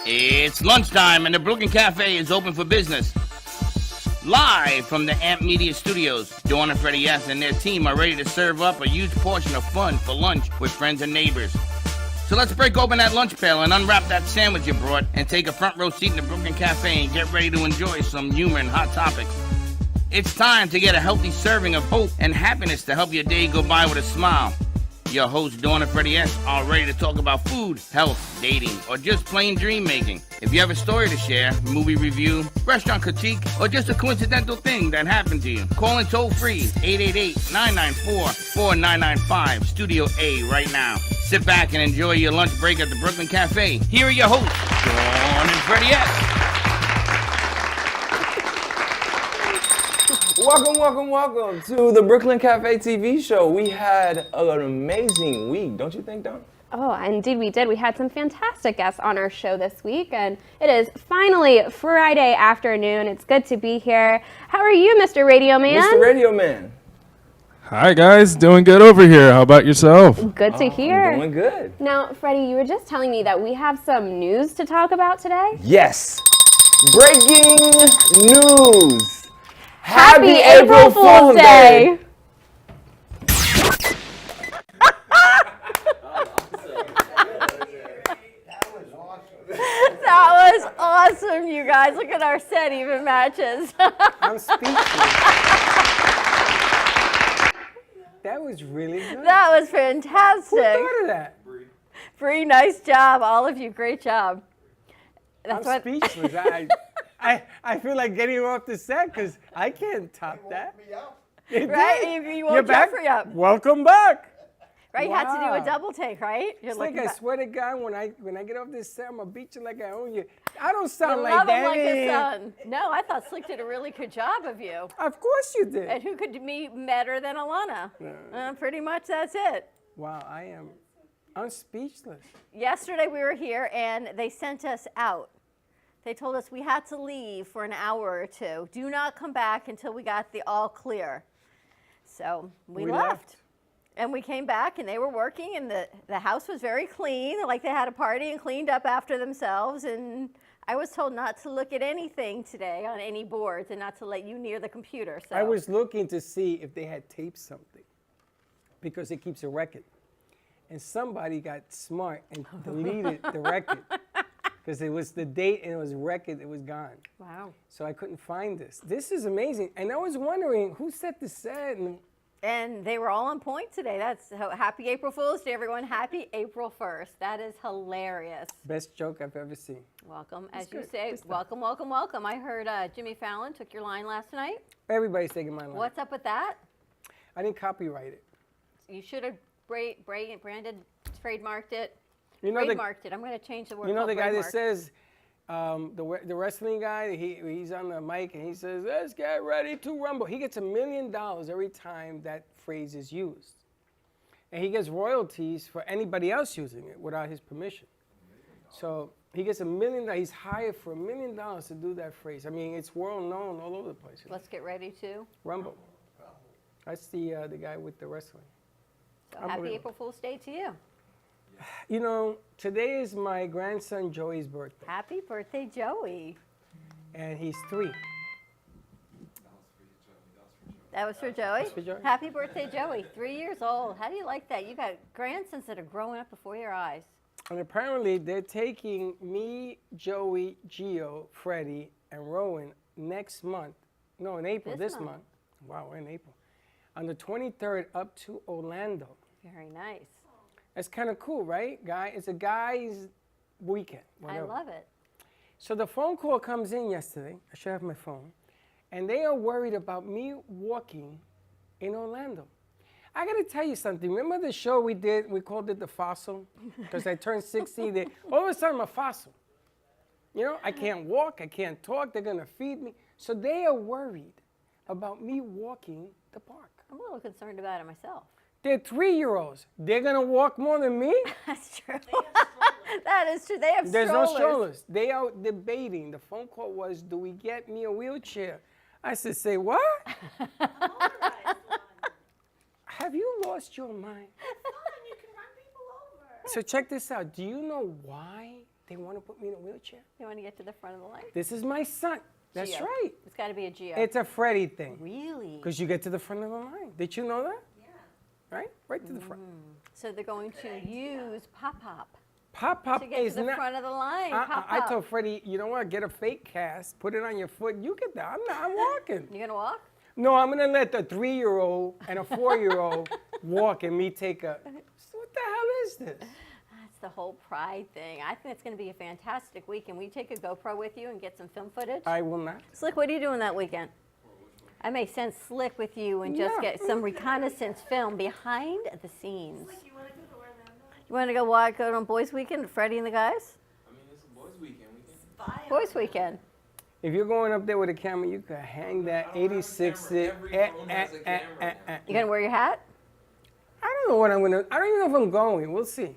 It's lunchtime and the Brooklyn Cafe is open for business. Live from the Amp Media Studios, Dawn and Freddie S. and their team are ready to serve up a huge portion of fun for lunch with friends and neighbors. So let's break open that lunch pail and unwrap that sandwich you brought and take a front row seat in the Brooklyn Cafe and get ready to enjoy some humor and hot topics. It's time to get a healthy serving of hope and happiness to help your day go by with a smile. Your hosts, Dawn and Freddie S., are ready to talk about food, health, dating, or just plain dream making. If you have a story to share, movie review, restaurant critique, or just a coincidental thing that happened to you, call in toll free 888-994-4995, Studio A right now. Sit back and enjoy your lunch break at the Brooklyn Cafe. Here are your hosts, Dawn and Freddie S. Welcome to the Brooklyn Cafe TV show. We had an amazing week, don't you think, Dawn? Oh, indeed we did. We had some fantastic guests on our show this week, and it is finally Friday afternoon. It's good to be here. How are you, Mr. Radio Man? Mr. Radio Man. Hi, guys. Doing good over here. How about yourself? Good to hear. I'm doing good. Now, Freddie, you were just telling me that we have some news to talk about today? Yes. Breaking news. Happy April Fool's Day! That was awesome, you guys. Look at our set, even matches. I'm speechless. That was really good. That was fantastic. Who thought of that? Bree, nice job. All of you, great job. I'm speechless. I feel like getting off the set because I can't top that. Right? You woke Jeffrey up. Welcome back. Right? You had to do a double take, right? It's like I swear to God, when I get off this set, I'm going to beat you like I own you. I don't sound You like love that. him like a son. No, I thought Slick did a really good job of you. Of course you did. And who could be better than Alana? Pretty much that's it. Wow, I'm speechless. Yesterday we were here and they sent us out. They told us we had to leave for an hour or two. Do not come back until we got the all clear. So we left. And we came back and they were working and the house was very clean, like they had a party and cleaned up after themselves. And I was told not to look at anything today on any boards and not to let you near the computer. So I was looking to see if they had taped something because it keeps a record. And somebody got smart and deleted the record because it was the date and it was record, it was gone. Wow. So I couldn't find this. This is amazing. And I was wondering who set the set and they were all on point today. That's happy April Fool's Day, everyone. Happy April 1st. That is hilarious. Best joke I've ever seen. Welcome. As you say, welcome, welcome, welcome. I heard Jimmy Fallon took your line last night. Everybody's taking my line. What's up with that? I didn't copyright it. You should have branded, trademarked it. You know trademarked it. I'm going to change the word. You know the guy trademark. that says, the wrestling guy, he's on the mic and he says, let's get ready to rumble. He gets $1 million every time that phrase is used. And he gets royalties for anybody else using it without his permission. So he gets $1 million. He's hired for $1 million to do that phrase. I mean, it's world known all over the place. Let's get ready to rumble. That's the guy with the wrestling. So happy April Fool's Day to you. You know, today is my grandson Joey's birthday. Happy birthday, Joey. And he's 3. That was for Joey? That's for Joey. Happy birthday, Joey. 3 years old. How do you like that? You got grandsons that are growing up before your eyes. And apparently they're taking me, Joey, Gio, Freddie, and Rowan next month. No, in April, this month. Wow, we're in April. On the 23rd up to Orlando. Very nice. That's kind of cool, right? It's a guy's weekend. Whatever. I love it. So the phone call comes in yesterday. I should have my phone. And they are worried about me walking in Orlando. I got to tell you something. Remember the show we did? We called it The Fossil? Because I turned 60. All of a sudden, I'm a fossil. You know, I can't walk. I can't talk. They're going to feed me. So they are worried about me walking the park. I'm a little concerned about it myself. They're 3-year-olds. They're going to walk more than me? That's true. That is true. They have There's strollers. no strollers. They are debating. The phone call was, do we get me a wheelchair? I said, say what? Have you lost your mind? You can run people over. So check this out. Do you know why they want to put me in a wheelchair. You want to get to the front of the line? This is my son. That's Geo. right. It's got to be a Geo. It's a Freddie thing. Really? Because you get to the front of the line. Did you know that? Yeah. Right to the front. So they're going to use Pop-Pop Pop-Pop to get is to the not. front of the line. I Pop-Pop. told Freddie, you know what? Get a fake cast, put it on your foot. You get that. I'm walking. You gonna walk? No, I'm gonna let the 3-year-old and a 4-year-old walk and me take a. What the hell is this? That's the whole pride thing. I think it's going to be a fantastic weekend. Will you take a GoPro with you and get some film footage? I will not. Slick, what are you doing that weekend? I may send Slick with you and just Yeah. get some reconnaissance film behind the scenes. Like, you want to go to Orlando? You want to go what? Go on Boys Weekend, Freddie and the guys? I mean, it's a boys' weekend. Fire. Boys Weekend. If you're going up there with a camera, you could hang that 86. Every phone has a camera. You gonna wear your hat? I don't know what I'm gonna. I don't even know if I'm going. We'll see,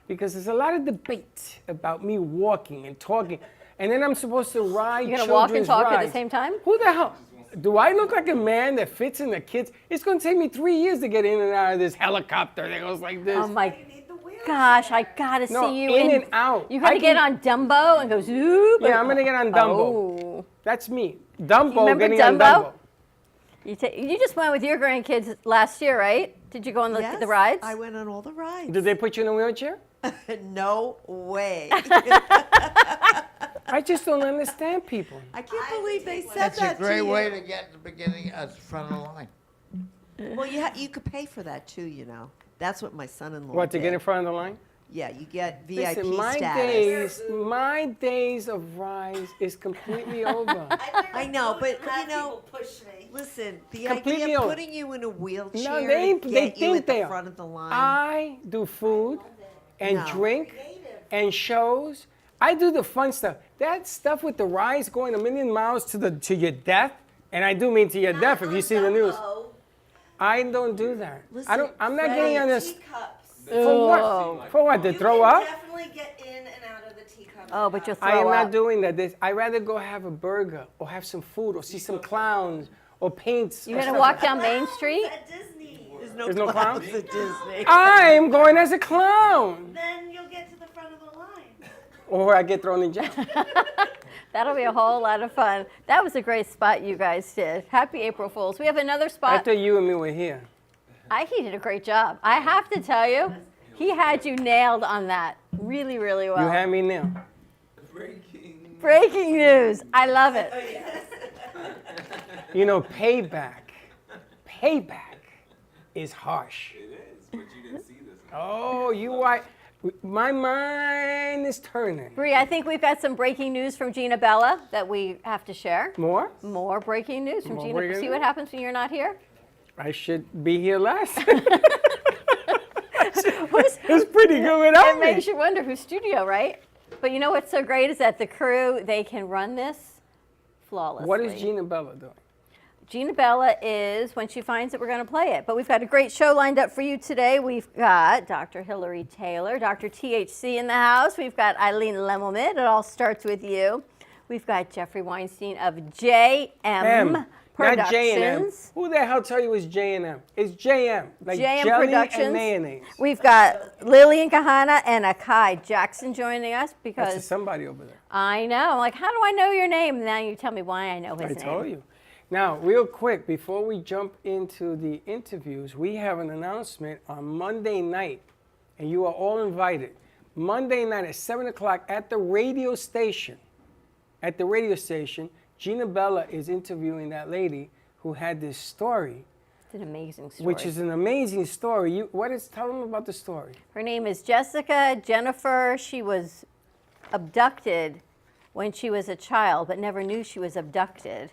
because there's a lot of debate about me walking and talking, and then I'm supposed to ride. You gonna walk and children's talk at the rides. same time? Who the hell? Do I look like a man that fits in the kids? It's gonna take me 3 years to get in and out of this helicopter that goes like this. Oh my You need the wheelchair. gosh, I gotta No, see you in and out. You gotta I get can- on Dumbo and go zoop. Yeah, I'm gonna get on Dumbo. Oh. That's me. Dumbo remember getting on Dumbo? Dumbo. You just went with your grandkids last year, right? Did you go on the Yes, rides? I went on all the rides. Did they put you in a wheelchair? No way. I just don't understand people. I can't believe they said That's that a great to you. way to get to the beginning at the front of the line. Well, you could pay for that too, you know. That's what my son-in-law What, to did. get in front of the line? Yeah, you get VIP Listen, status. my days of rides is completely over. I know, but Have you know, people push me. listen, the Completely idea of over. putting you in a wheelchair No, to they get you think at they the are. front of the line. I do food and No. drink and shows. I do the fun stuff. That stuff with the rides going a million miles to your death, and I do mean to your death if you see the news. I don't do that. Listen, I'm not getting on this. Teacups. For what? For what? To You throw can up? definitely get in and out of the teacup. Oh, but you'll throw I am up. not doing that. I'd rather go have a burger or have some food or see some clowns or paints. You or gonna stuff walk like down Main Street? At Disney. There's no clowns? at Disney. I'm going as a clown. Then you'll get to the front of the line. Or I get thrown in jail. That'll be a whole lot of fun. That was a great spot you guys did. Happy April Fools. We have another I spot. thought you and me were here. He did a great job. I have to tell you, he had you nailed on that really, really well. You had me now. Breaking news. I love it. You know, payback is harsh. It is, but you didn't see this. Oh, my mind is turning. Bree, I think we've got some breaking news from Gina Bella that we have to share. More? More breaking news from More Gina. breaking See news? what happens when you're not here? I should be here last. It's pretty good without It me. makes you wonder whose studio, right? But you know what's so great is that the crew, they can run this flawlessly. What is Gina Bella doing? Gina Bella is, when she finds it, we're going to play it. But we've got a great show lined up for you today. We've got Dr. Hillary Taylor, Dr. THC in the house. We've got Eileen Lemelman. It all starts with you. We've got Jeffrey Weinstein of JM Not J&M. Productions. Who the hell tell you it's J&M? It's JM, like JM jelly Productions. and mayonnaise. We've got Lillian Kahana and Akai Jackson joining us That's because somebody over there. I know. I'm like, how do I know your name? And now you tell me why I know his I name. told you. Now, real quick, before we jump into the interviews, we have an announcement on Monday night, and you are all invited. Monday night at 7 o'clock at the radio station. At the radio station, Gina Bella is interviewing that lady who had this story, It's an amazing story. which is an amazing story. Tell them about the story. Her name is Jessica Jennifer. She was abducted when she was a child, but never knew she was abducted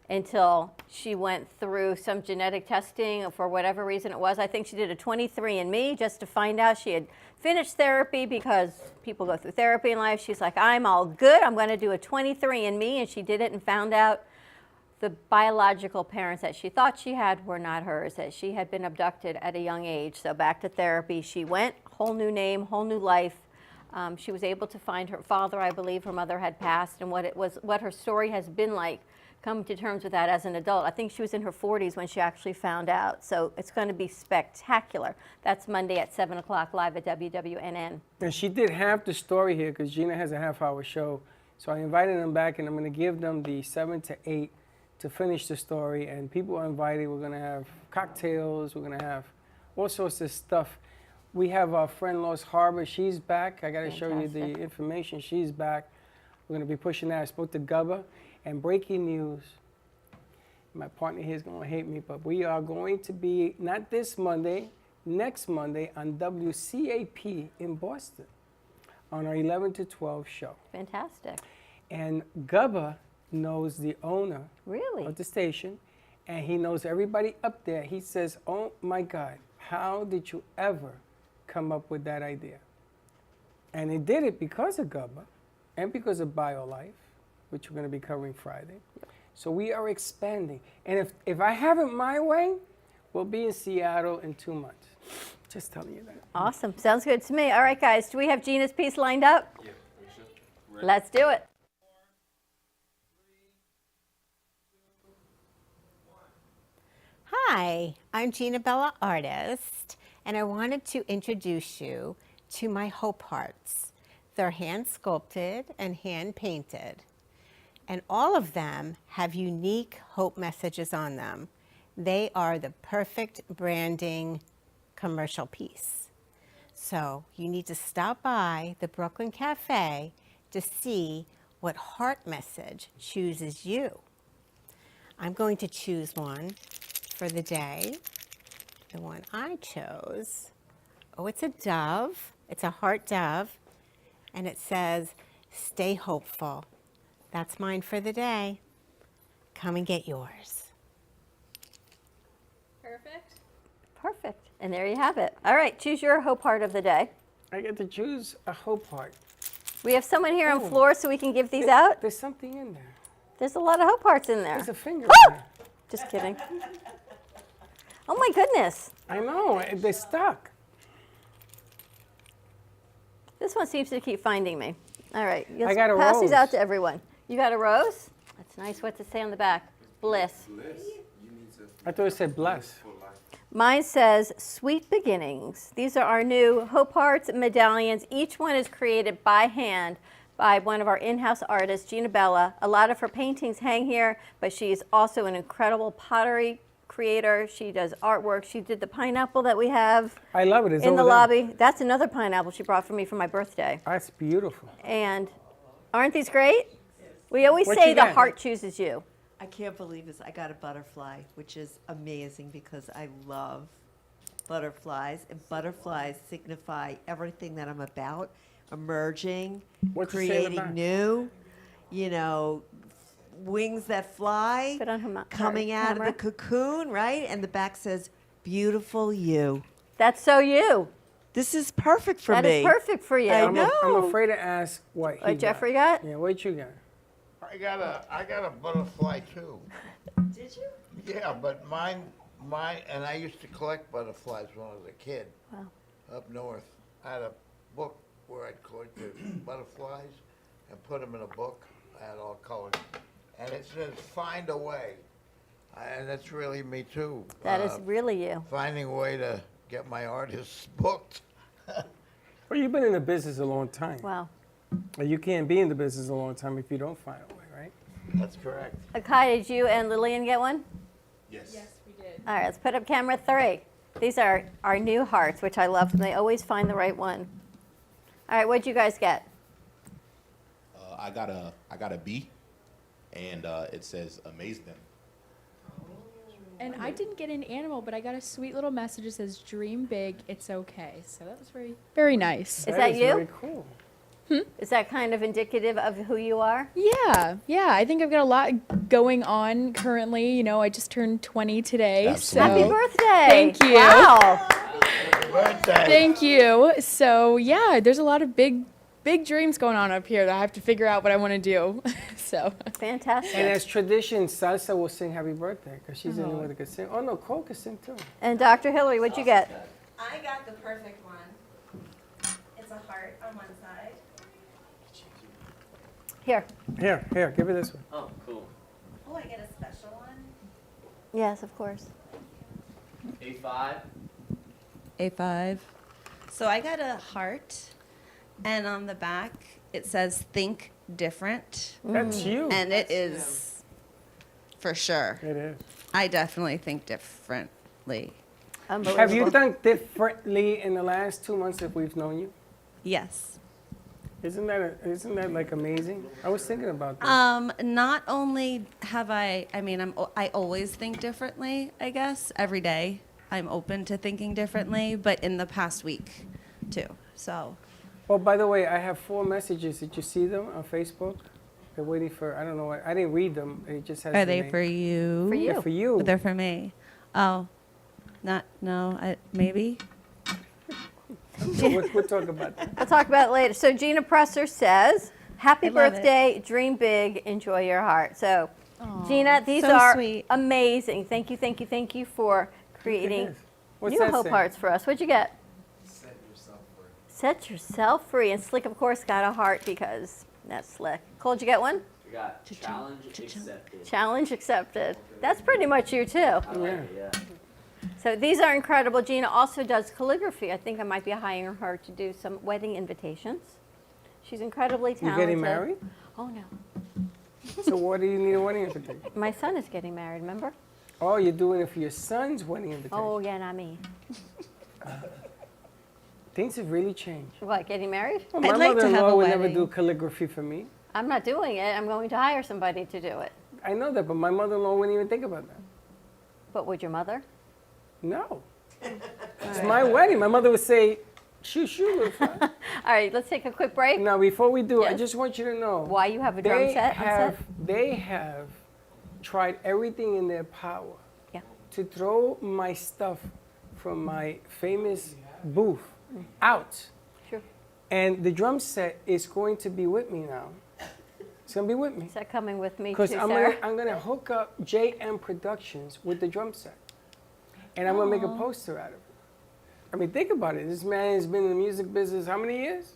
until she went through some genetic testing for whatever reason it was. I think she did a 23andMe just to find out she had finished therapy because people go through therapy in life. She's like, I'm all good. I'm going to do a 23andMe. And she did it and found out the biological parents that she thought she had were not hers, that she had been abducted at a young age. So back to therapy she went, whole new name, whole new life. She was able to find her father, I believe her mother had passed, and what her story has been like come to terms with that as an adult. I think she was in her 40s when she actually found out. So it's going to be spectacular. That's Monday at 7 o'clock live at WWNN. And she did half the story here because Gina has a half-hour show. So I invited them back, and I'm going to give them the 7 to 8 to finish the story. And people are invited. We're going to have cocktails. We're going to have all sorts of stuff. We have our friend Lost Harbor. She's back. I got to show you the Fantastic. information. She's back. We're going to be pushing that. I spoke to Gubba. And breaking news, my partner here is going to hate me, but we are going to be, not this Monday, next Monday on WCAP in Boston on our 11 to 12 show. Fantastic. And Gubba knows the owner Really? of the station, and he knows everybody up there. He says, oh my God, how did you ever come up with that idea? And he did it because of Gubba and because of BioLife, which we're going to be covering Friday. So we are expanding. And if I have it my way, we'll be in Seattle in 2 months. Just telling you that. Awesome. Sounds good to me. All right, guys. Do we have Gina's piece lined up? Yeah, we should. Let's do it. Hi, I'm Gina Bella Artist, and I wanted to introduce you to my Hope Hearts. They're hand sculpted and hand painted, and all of them have unique hope messages on them. They are the perfect branding commercial piece. So you need to stop by the Brooklyn Cafe to see what heart message chooses you. I'm going to choose one for the day. The one I chose, oh, it's a dove. It's a heart dove, and it says, stay hopeful. That's mine for the day. Come and get yours. Perfect. Perfect. And there you have it. All right, choose your hope heart of the day. I get to choose a Hope Heart. We have someone here on Oh. floor so we can give these out. There's something in there. There's a lot of hope hearts in there. There's a finger in Woo! there. Just kidding. Oh my goodness. I know, they're stuck. This one seems to keep finding me. All right, let's I got a pass these out rose. to everyone. You got a rose? That's nice. What's it say on the back? Bliss. I thought it said bless. Mine says Sweet Beginnings. These are our new Hope Hearts medallions. Each one is created by hand by one of our in-house artists, Gina Bella. A lot of her paintings hang here, but she is also an incredible pottery creator. She does artwork. She did the pineapple that we have I love it. It's in the over there. lobby. That's another pineapple she brought for me for my birthday. That's beautiful. And aren't these great? We always What say you the got? heart chooses you. I can't believe this. I got a butterfly, which is amazing because I love butterflies, and butterflies signify everything that I'm about: emerging, What's it say in the creating back? new, you know, wings that fly, Put on her coming out of camera. the cocoon, right? And the back says, "Beautiful you." That's so you. This is perfect for That me. is perfect for you. I I'm know. afraid to ask what What he Jeffrey got? Yeah, what you got? I got a butterfly too. Did you? Yeah, but mine, and I used to collect butterflies when I was a kid. Wow. Up north. I had a book where I'd collected butterflies and put them in a book. I had all colors. And it says, find a way. And that's really me too. That is really you. Finding a way to get my artists booked. Well, you've been in the business a long time. Wow. And you can't be in the business a long time if you don't find a way, right? That's correct. Akai, did you and Lillian get one? Yes, we did. All right, let's put up camera 3. These are our new hearts, which I love, and they always find the right one. All right, what'd you guys get? I got a B, and it says amaze them. And I didn't get an animal, but I got a sweet little message that says "Dream big, it's okay." So that was very nice. Is that you? Very cool. Is that kind of indicative of who you are? Yeah. I think I've got a lot going on currently. You know, I just turned 20 today. So Happy birthday! Thank you. Wow. Happy birthday. Thank you. So yeah, there's a lot of big dreams going on up here that I have to figure out what I want to do. So Fantastic. And as tradition, Salsa will sing happy birthday because she's the only one that can sing. Oh no, Cole can sing too. And Dr. Hillary, what'd you get? I got the perfect one. It's a heart on one side. Here. Here, give her this one. Oh, cool. Oh, I get a special one? Yes, of course. A5. A5. So I got a heart, and on the back it says "Think Different." That's you. And it is, for sure. It is. I definitely think differently. Unbelievable. Have you done differently in the last 2 months that we've known you? Yes. Isn't that like amazing? I was thinking about that. Not only have I always think differently, I guess, every day. I'm open to thinking differently, but in the past week, too. So, Oh, by the way, I have 4 messages. Did you see them on Facebook? They're waiting for, I don't know what, I didn't read them. It just has are the they name. for you? For you. They're for you. They're for me. Oh, maybe. We'll talk about that. We'll talk about it later. So Gina Presser says, happy I love birthday, dream big, enjoy your heart. So Gina, these so are sweet. amazing. Thank you for creating this. What's new that hope say? hearts for us. What'd you get? Set yourself free. And Slick, of course, got a heart because that's Slick. Cole, did you get one? We got challenge accepted. Challenge accepted. That's pretty much you, too. I like it, yeah. So these are incredible. Gina also does calligraphy. I think I might be hiring her to do some wedding invitations. She's incredibly You talented. getting married? Oh, no. So what do you need a wedding invitation? My son is getting married, remember? Oh, you're doing it for your son's wedding invitation. Oh, yeah, not me. Things have really changed. What, getting married? Well, my I'd like to have mother-in-law a would never wedding. do calligraphy for me. I'm not doing it. I'm going to hire somebody to do it. I know that, but my mother-in-law wouldn't even think about that. But would your mother? No. It's my wedding. My mother would say, shoot, we're fine. All right, let's take a quick break. Now, before we do, I Yes. just want you to know. Why you have a drum set on set? They have tried everything in their power Yeah. to throw my stuff from my famous booth out. Sure. And the drum set is going to be with me now. It's going to be with me. Is that coming with me too, Because Sarah? I'm gonna hook up JM Productions with the drum set. And I'm going to make a poster out of it. I mean, think about it. This man has been in the music business how many years?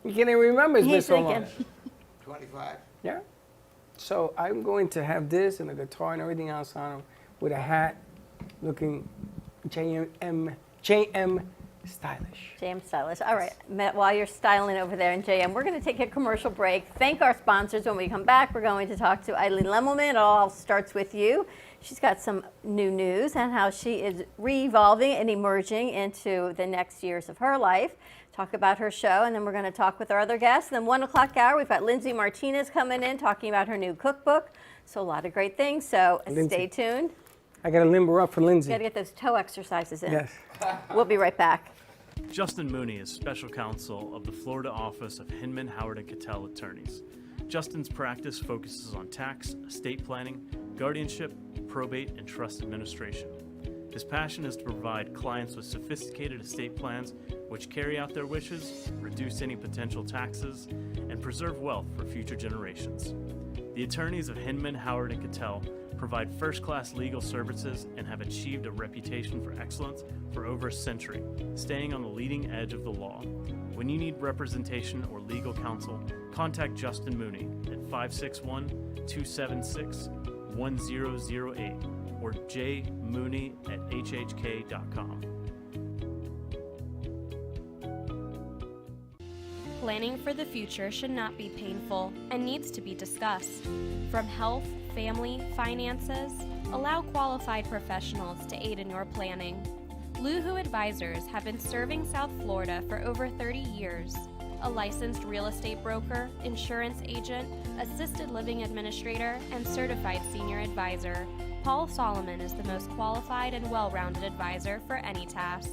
You can't even remember. It's been He's so long. thinking. 25. Yeah. So I'm going to have this and a guitar and everything else on him with a hat looking JM stylish. JM Stylish. All right, Matt, while you're styling over there in JM, we're going to take a commercial break. Thank our sponsors. When we come back, we're going to talk to Eileen Lemelman. It all starts with you. She's got some new news on how she is re-evolving and emerging into the next years of her life. Talk about her show, and then we're going to talk with our other guests. And then 1 o'clock hour, we've got Lindsay Martinez coming in talking about her new cookbook. So a lot of great things. So Lindsay. stay tuned. I got to limber up for Lindsay. You got to get those toe exercises in. Yes. We'll be right back. Justin Mooney is special counsel of the Florida office of Hinman, Howard & Cattell Attorneys. Justin's practice focuses on tax, estate planning, guardianship, probate, and trust administration. His passion is to provide clients with sophisticated estate plans which carry out their wishes, reduce any potential taxes, and preserve wealth for future generations. The attorneys of Hinman, Howard & Cattell provide first-class legal services and have achieved a reputation for excellence for over a century, staying on the leading edge of the law. When you need representation or legal counsel, contact Justin Mooney at 561-276-1008 or jmooney@hhk.com. Planning for the future should not be painful and needs to be discussed. From health, family, finances, allow qualified professionals to aid in your planning. Luhu Advisors have been serving South Florida for over 30 years. A licensed real estate broker, insurance agent, assisted living administrator, and certified senior advisor, Paul Solomon is the most qualified and well-rounded advisor for any task.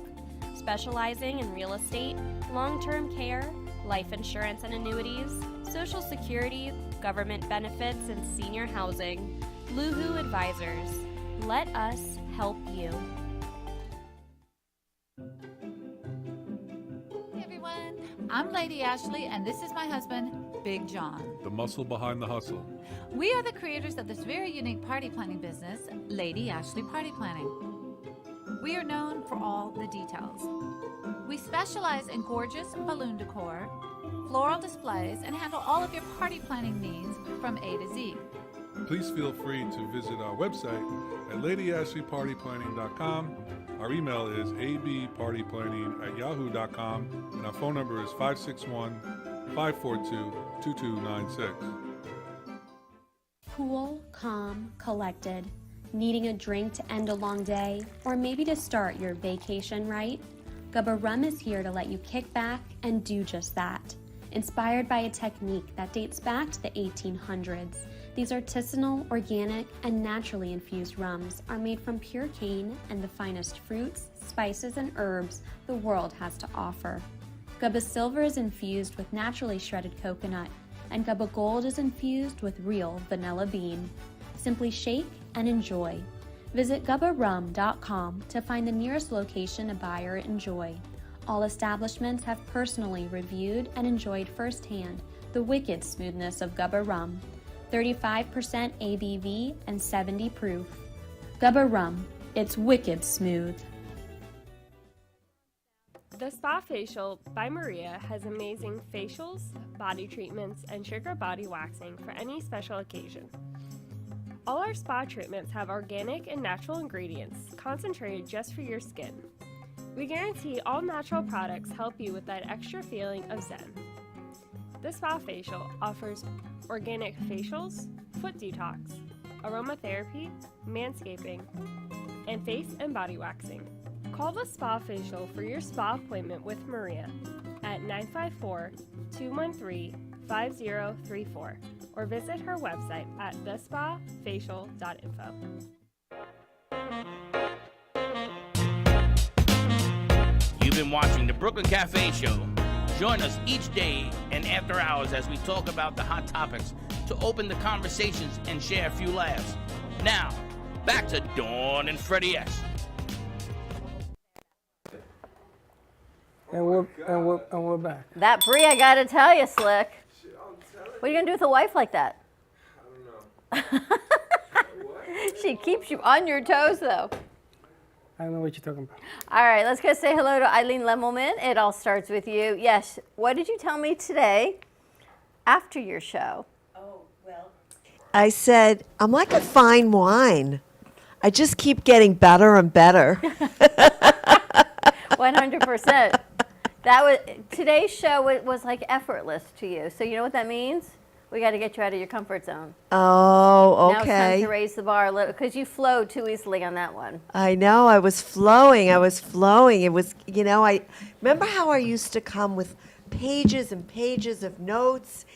Specializing in real estate, long-term care, life insurance and annuities, Social Security, government benefits, and senior housing. Luhu Advisors. Let us help you. Hey everyone, I'm Lady Ashley, and this is my husband, Big John. The muscle behind the hustle. We are the creators of this very unique party planning business, Lady Ashley Party Planning. We are known for all the details. We specialize in gorgeous balloon decor, floral displays, and handle all of your party planning needs from A to Z. Please feel free to visit our website at ladyashleypartyplanning.com. Our email is abpartyplanning@yahoo.com, and our phone number is 561-542-2296. Cool, calm, collected. Needing a drink to end a long day, or maybe to start your vacation right? Gubba Rum is here to let you kick back and do just that. Inspired by a technique that dates back to the 1800s, these artisanal, organic, and naturally infused rums are made from pure cane and the finest fruits, spices, and herbs the world has to offer. Gubba Silver is infused with naturally shredded coconut, and Gubba Gold is infused with real vanilla bean. Simply shake and enjoy. Visit gubbarum.com to find the nearest location to buy or enjoy. All establishments have personally reviewed and enjoyed firsthand the wicked smoothness of Gubba Rum. 35% ABV and 70 proof. Gubba Rum, it's wicked smooth. The Spa Facial by Maria has amazing facials, body treatments, and sugar body waxing for any special occasion. All our spa treatments have organic and natural ingredients concentrated just for your skin. We guarantee all natural products help you with that extra feeling of zen. The Spa Facial offers organic facials, foot detox, aromatherapy, manscaping, and face and body waxing. Call the Spa Facial for your spa appointment with Maria at 954-213-5034 or visit her website at thespafacial.info. You've been watching the Brooklyn Cafe Show. Join us each day and after hours as we talk about the hot topics to open the conversations and share a few laughs. Now, back to Dawn and Freddie S. And we're back. That Brie, I gotta tell you, Slick. What are you gonna do with a wife like that? I don't know. She keeps you on your toes, though. I don't know what you're talking about. All right, let's go say hello to Eileen Lemelman. It all starts with you. Yes, what did you tell me today after your show? I said, I'm like a fine wine. I just keep getting better and better. 100%. That was today's show was like effortless to you. So you know what that means? We got to get you out of your comfort zone. Oh, Now it's time okay. to raise the bar a little because you flowed too easily on that one. I know, I was flowing. It was, I remember how I used to come with pages and pages of notes,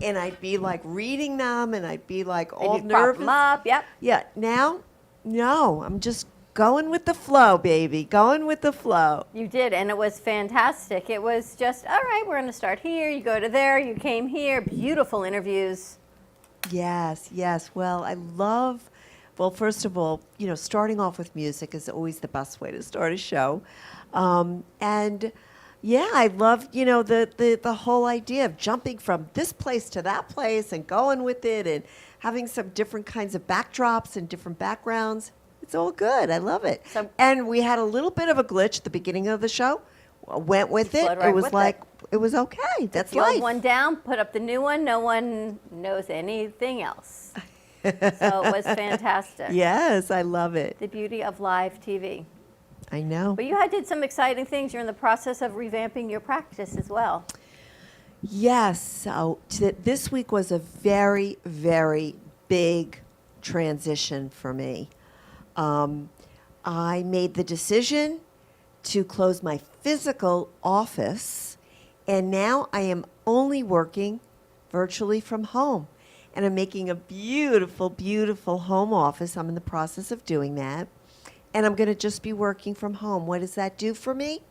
and I'd be like reading them, and I'd be like all you'd prop nervous. 'em up, yep. Yeah, now, no, I'm just going with the flow, baby, going with the flow. You did, and it was fantastic. It was just, all right, we're going to start here. You go to there. You came here. Beautiful interviews. Yes, yes. Well, first of all, starting off with music is always the best way to start a show. And yeah, I love, the whole idea of jumping from this place to that place and going with it and having some different kinds of backdrops and different backgrounds. It's all good. I love it. And we had a little bit of a glitch at the beginning of the show. Went with it. Flowed right It was with like, it was okay. That's The old life. one down, put up the new one. No one knows anything else. So it was fantastic. Yes, I love it. The beauty of live TV. I know. But you did some exciting things. You're in the process of revamping your practice as well. Yes. So this week was a very, very big transition for me. I made the decision to close my physical office, and now I am only working virtually from home. And I'm making a beautiful, beautiful home office. I'm in the process of doing that. And I'm going to just be working from home. What does that do for me?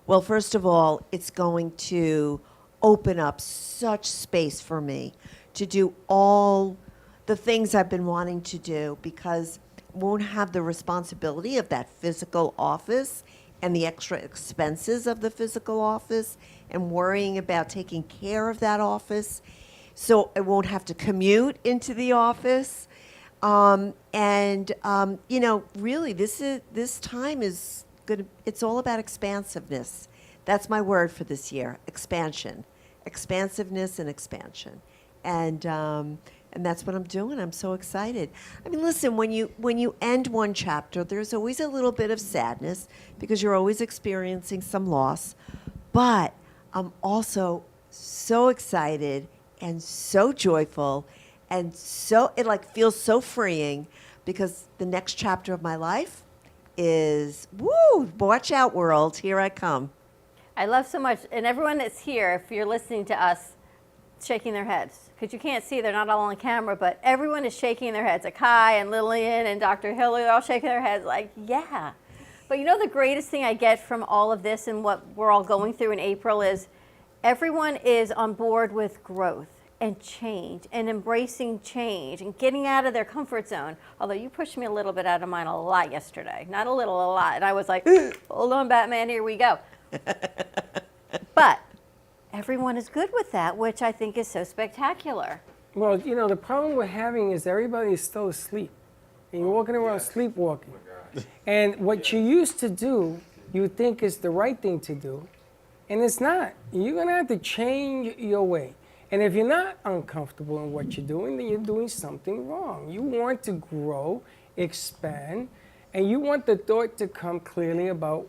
Well, first of all, it's going to open up such space for me to do all the things I've been wanting to do, because I won't have the responsibility of that physical office and the extra expenses of the physical office and worrying about taking care of that office. So I won't have to commute into the office. Really, this time is good. It's all about expansiveness. That's my word for this year, expansion. expansiveness and expansion. And that's what I'm doing. I'm so excited. I mean, listen, when you end one chapter, there's always a little bit of sadness because you're always experiencing some loss. But I'm also so excited and so joyful, and it like feels so freeing because the next chapter of my life is, woo, watch out world, here I come. I love so much, and everyone that's here, if you're listening to us, shaking their heads, because you can't see, they're not all on camera, but everyone is shaking their heads. Akai and Lillian and Dr. Hillary, they're all shaking their heads like, yeah. But you know the greatest thing I get from all of this and what we're all going through in April is everyone is on board with growth and change and embracing change and getting out of their comfort zone. Although you pushed me a little bit out of mine a lot yesterday. Not a little, a lot. And I was like, hold on, Batman, here we go. But everyone is good with that, which I think is so spectacular. Well, you know, the problem we're having is everybody is still asleep. And you're walking around sleepwalking. And what you used to do, you think is the right thing to do, and it's not. You're going to have to change your way. And if you're not uncomfortable in what you're doing, then you're doing something wrong. You want to grow, expand, and you want the thought to come clearly about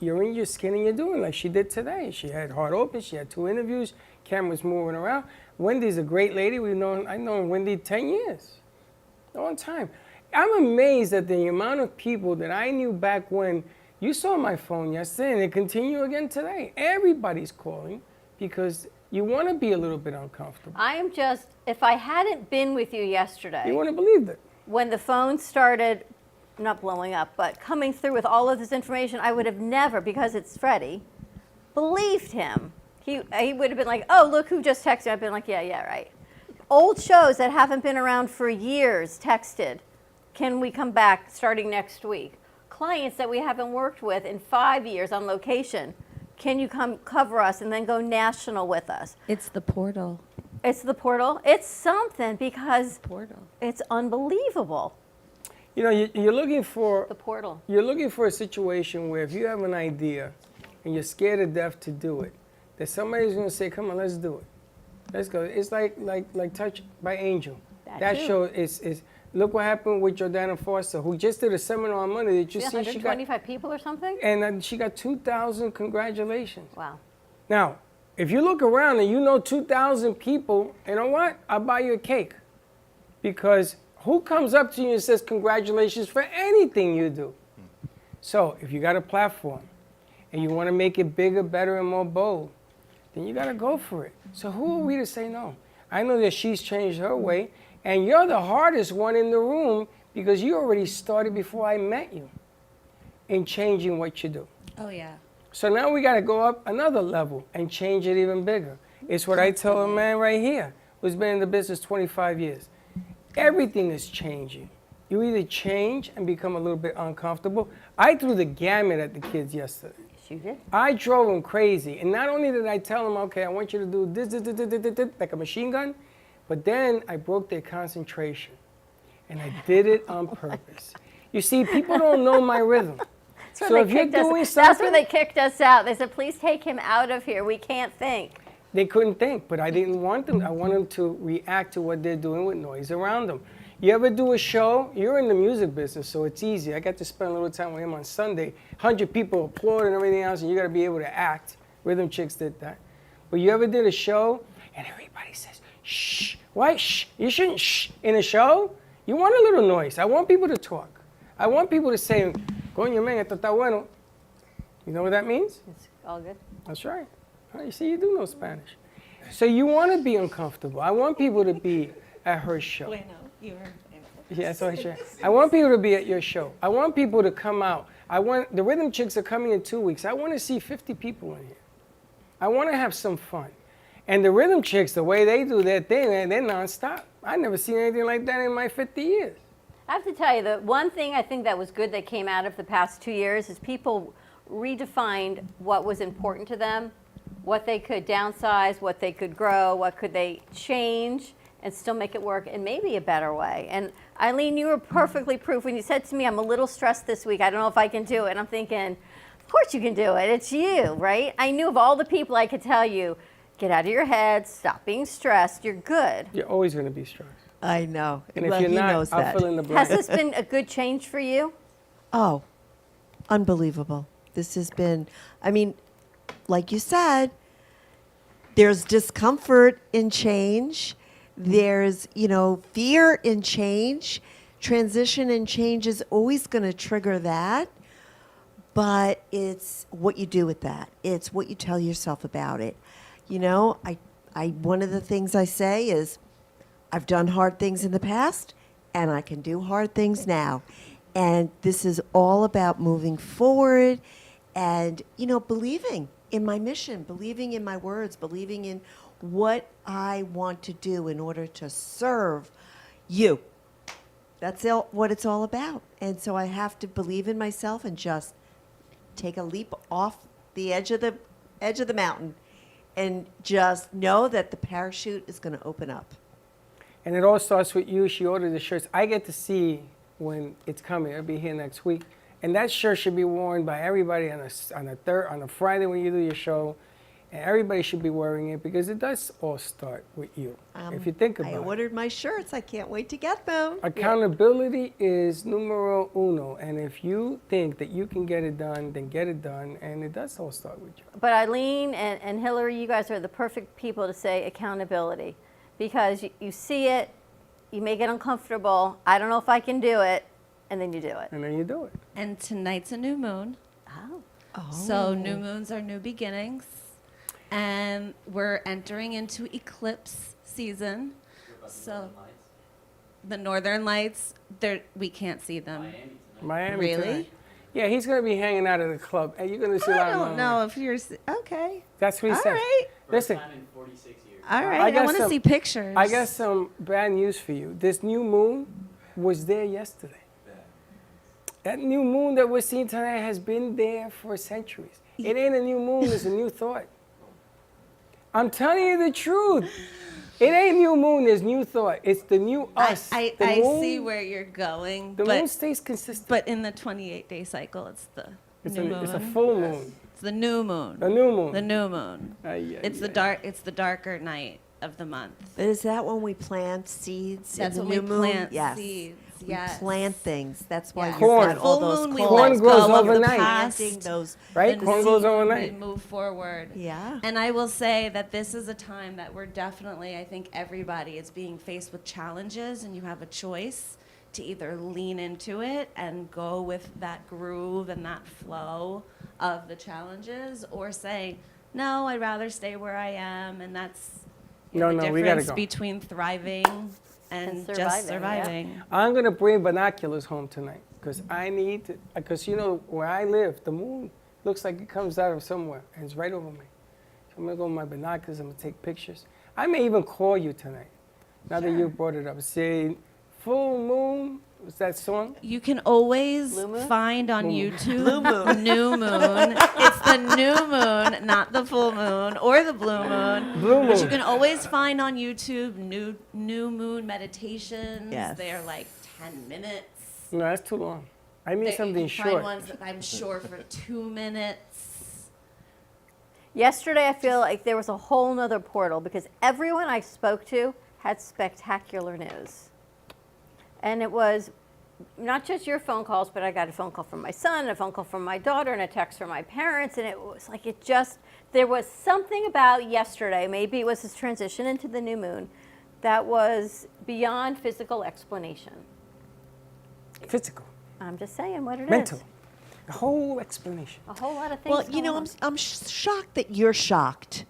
you're in your skin and you're doing like she did today. She had heart open, she had 2 interviews, cameras moving around. Wendy's a great lady. I've known Wendy 10 years, a long time. I'm amazed at the amount of people that I knew back when you saw my phone yesterday, and they continue again today. Everybody's calling because you want to be a little bit uncomfortable. I am just, if I hadn't been with you yesterday. You wouldn't have believed it. When the phone started, not blowing up, but coming through with all of this information, I would have never, because it's Freddie, believed him. He would have been like, oh, look who just texted. I've been like, yeah, right. Old shows that haven't been around for years texted, can we come back starting next week? Clients that we haven't worked with in 5 years on location, can you come cover us and then go national with us? It's the portal. It's the portal. It's something because it's unbelievable. You know, you're looking for the portal. You're looking for a situation where if you have an idea and you're scared to death to do it, that somebody's going to say, "Come on, let's do it. Let's go." It's like Touched by Angel. That show is. Look what happened with Jordana Foster, who just did a seminar on Monday. Did you see? 125 people or something? And she got 2,000 congratulations. Wow. Now, if you look around and you know 2,000 people, you know what? I'll buy you a cake. Because who comes up to you and says congratulations for anything you do? So if you got a platform and you want to make it bigger, better, and more bold, then you got to go for it. So who are we to say no? I know that she's changed her way. And you're the hardest one in the room because you already started before I met you in changing what you do. Oh, yeah. So now we got to go up another level and change it even bigger. It's what I tell a man right here who's been in the business 25 years. Everything is changing. You either change and become a little bit uncomfortable. I threw the gamut at the kids yesterday. You did? I drove them crazy. And not only did I tell them, okay, I want you to do this, like a machine gun, but then I broke their concentration, and I did it on purpose. You see, people don't know my rhythm. So if you're doing something, that's where they kicked us out. They said, please take him out of here. We can't think. They couldn't think, but I didn't want them. I want them to react to what they're doing with noise around them. You ever do a show? You're in the music business, so it's easy. I got to spend a little time with him on Sunday. 100 people applaud and everything else, and you got to be able to act. Rhythm Chicks did that. But you ever did a show, and everybody says, shh. Why shh? You shouldn't shh in a show. You want a little noise. I want people to talk. I want people to say, coño, man, esto está bueno. You know what that means? It's all good. That's right. Oh, you see, you do know Spanish. So you want to be uncomfortable. I want people to be at her show. Bueno, you were. Yeah, that's what I said. I want people to be at your show. I want people to come out. The Rhythm Chicks are coming in 2 weeks. I want to see 50 people in here. I want to have some fun. And the Rhythm Chicks, the way they do their thing, they're nonstop. I've never seen anything like that in my 50 years. I have to tell you, the one thing I think that was good that came out of the past 2 years is people redefined what was important to them, what they could downsize, what they could grow, what could they change and still make it work in maybe a better way. And Eileen, you were perfectly proof when you said to me, I'm a little stressed this week. I don't know if I can do it. And I'm thinking, of course you can do it. It's you, right? I knew of all the people I could tell you, Get out of your head. Stop being stressed. You're good. You're always going to be stressed. I know. And if Well, you're he not, knows I'll that. fill in the Has blank. this been a good change for you? Oh, unbelievable. This has been, I mean, like you said, there's discomfort in change. There's, fear in change. Transition and change is always going to trigger that. But it's what you do with that. It's what you tell yourself about it. One of the things I say is, I've done hard things in the past, and I can do hard things now. And this is all about moving forward and, believing in my mission, believing in my words, believing in what I want to do in order to serve you. That's what it's all about. And so I have to believe in myself and just take a leap off the edge of the mountain and just know that the parachute is going to open up. And it all starts with you. She ordered the shirts. I get to see when it's coming. It'll be here next week. And that shirt should be worn by everybody on a Friday when you do your show. And everybody should be wearing it because it does all start with you. If you think about it. I ordered my shirts. I can't wait to get them. Accountability is numero uno. And if you think that you can get it done, then get it done. And it does all start with you. But Eileen and Hillary, you guys are the perfect people to say accountability. Because you see it, you make it uncomfortable. I don't know if I can do it. And then you do it. And then you do it. And tonight's a new moon. Oh. So new moons are new beginnings. And we're entering into eclipse season. So the northern lights, we can't see them. Miami Really? tonight. Yeah, he's going to be hanging out at the club. And you're going to see a lot I of don't know if you're okay. That's what he All said. right. Listen. All right. I want to see pictures. I got some bad news for you. This new moon was there yesterday. That new moon that we're seeing tonight has been there for centuries. It ain't a new moon, it's a new thought. I'm telling you the truth. It ain't new moon, it's new thought. It's the new us. I The moon- see where you're going. The but, moon stays consistent. But in the 28-day cycle, it's the new moon. It's a full moon. It's the new moon. The new moon. The new moon. Ay, It's the dark. It's the darker night of the month. But is that when we plant seeds That's in the when new we moon? plant Yes. seeds. We Yes. plant things. That's why Yeah. you've Corn. got all Full those moon, we Corn let grows go of the overnight. past. planting those. Right? and Corn grows we overnight. move forward. Yeah. And I will say that this is a time that we're definitely, I think everybody is being faced with challenges, and you have a choice to either lean into it and go with that groove and that flow of the challenges, or say, no, I'd rather stay where I am. And that's the we gotta difference go. between thriving and just surviving, surviving. I'm going to bring binoculars home tonight because I need to, because where I live, the moon looks like it comes out of somewhere and it's right over me. So I'm going to go with my binoculars, I'm going to take pictures. I may even call you tonight, now that you brought it up. Say, full moon, was that song? You can always Blue moon? find on Blue moon. YouTube Blue moon. new moon. It's the new moon, not the full moon or the blue moon. Blue But you moon. can always find on YouTube new moon meditations. Yes. They're like 10 minutes. No, that's too long. I need You something can find short. ones that I'm sure for 2 minutes. Yesterday, I feel like there was a whole nother portal because everyone I spoke to had spectacular news. And it was not just your phone calls, but I got a phone call from my son, a phone call from my daughter, and a text from my parents. And it was like there was something about yesterday, maybe it was his transition into the new moon, that was beyond physical explanation. Physical, I'm just saying what it is. mental, the whole explanation. A whole lot of things. Well, going on. I'm shocked that you're shocked,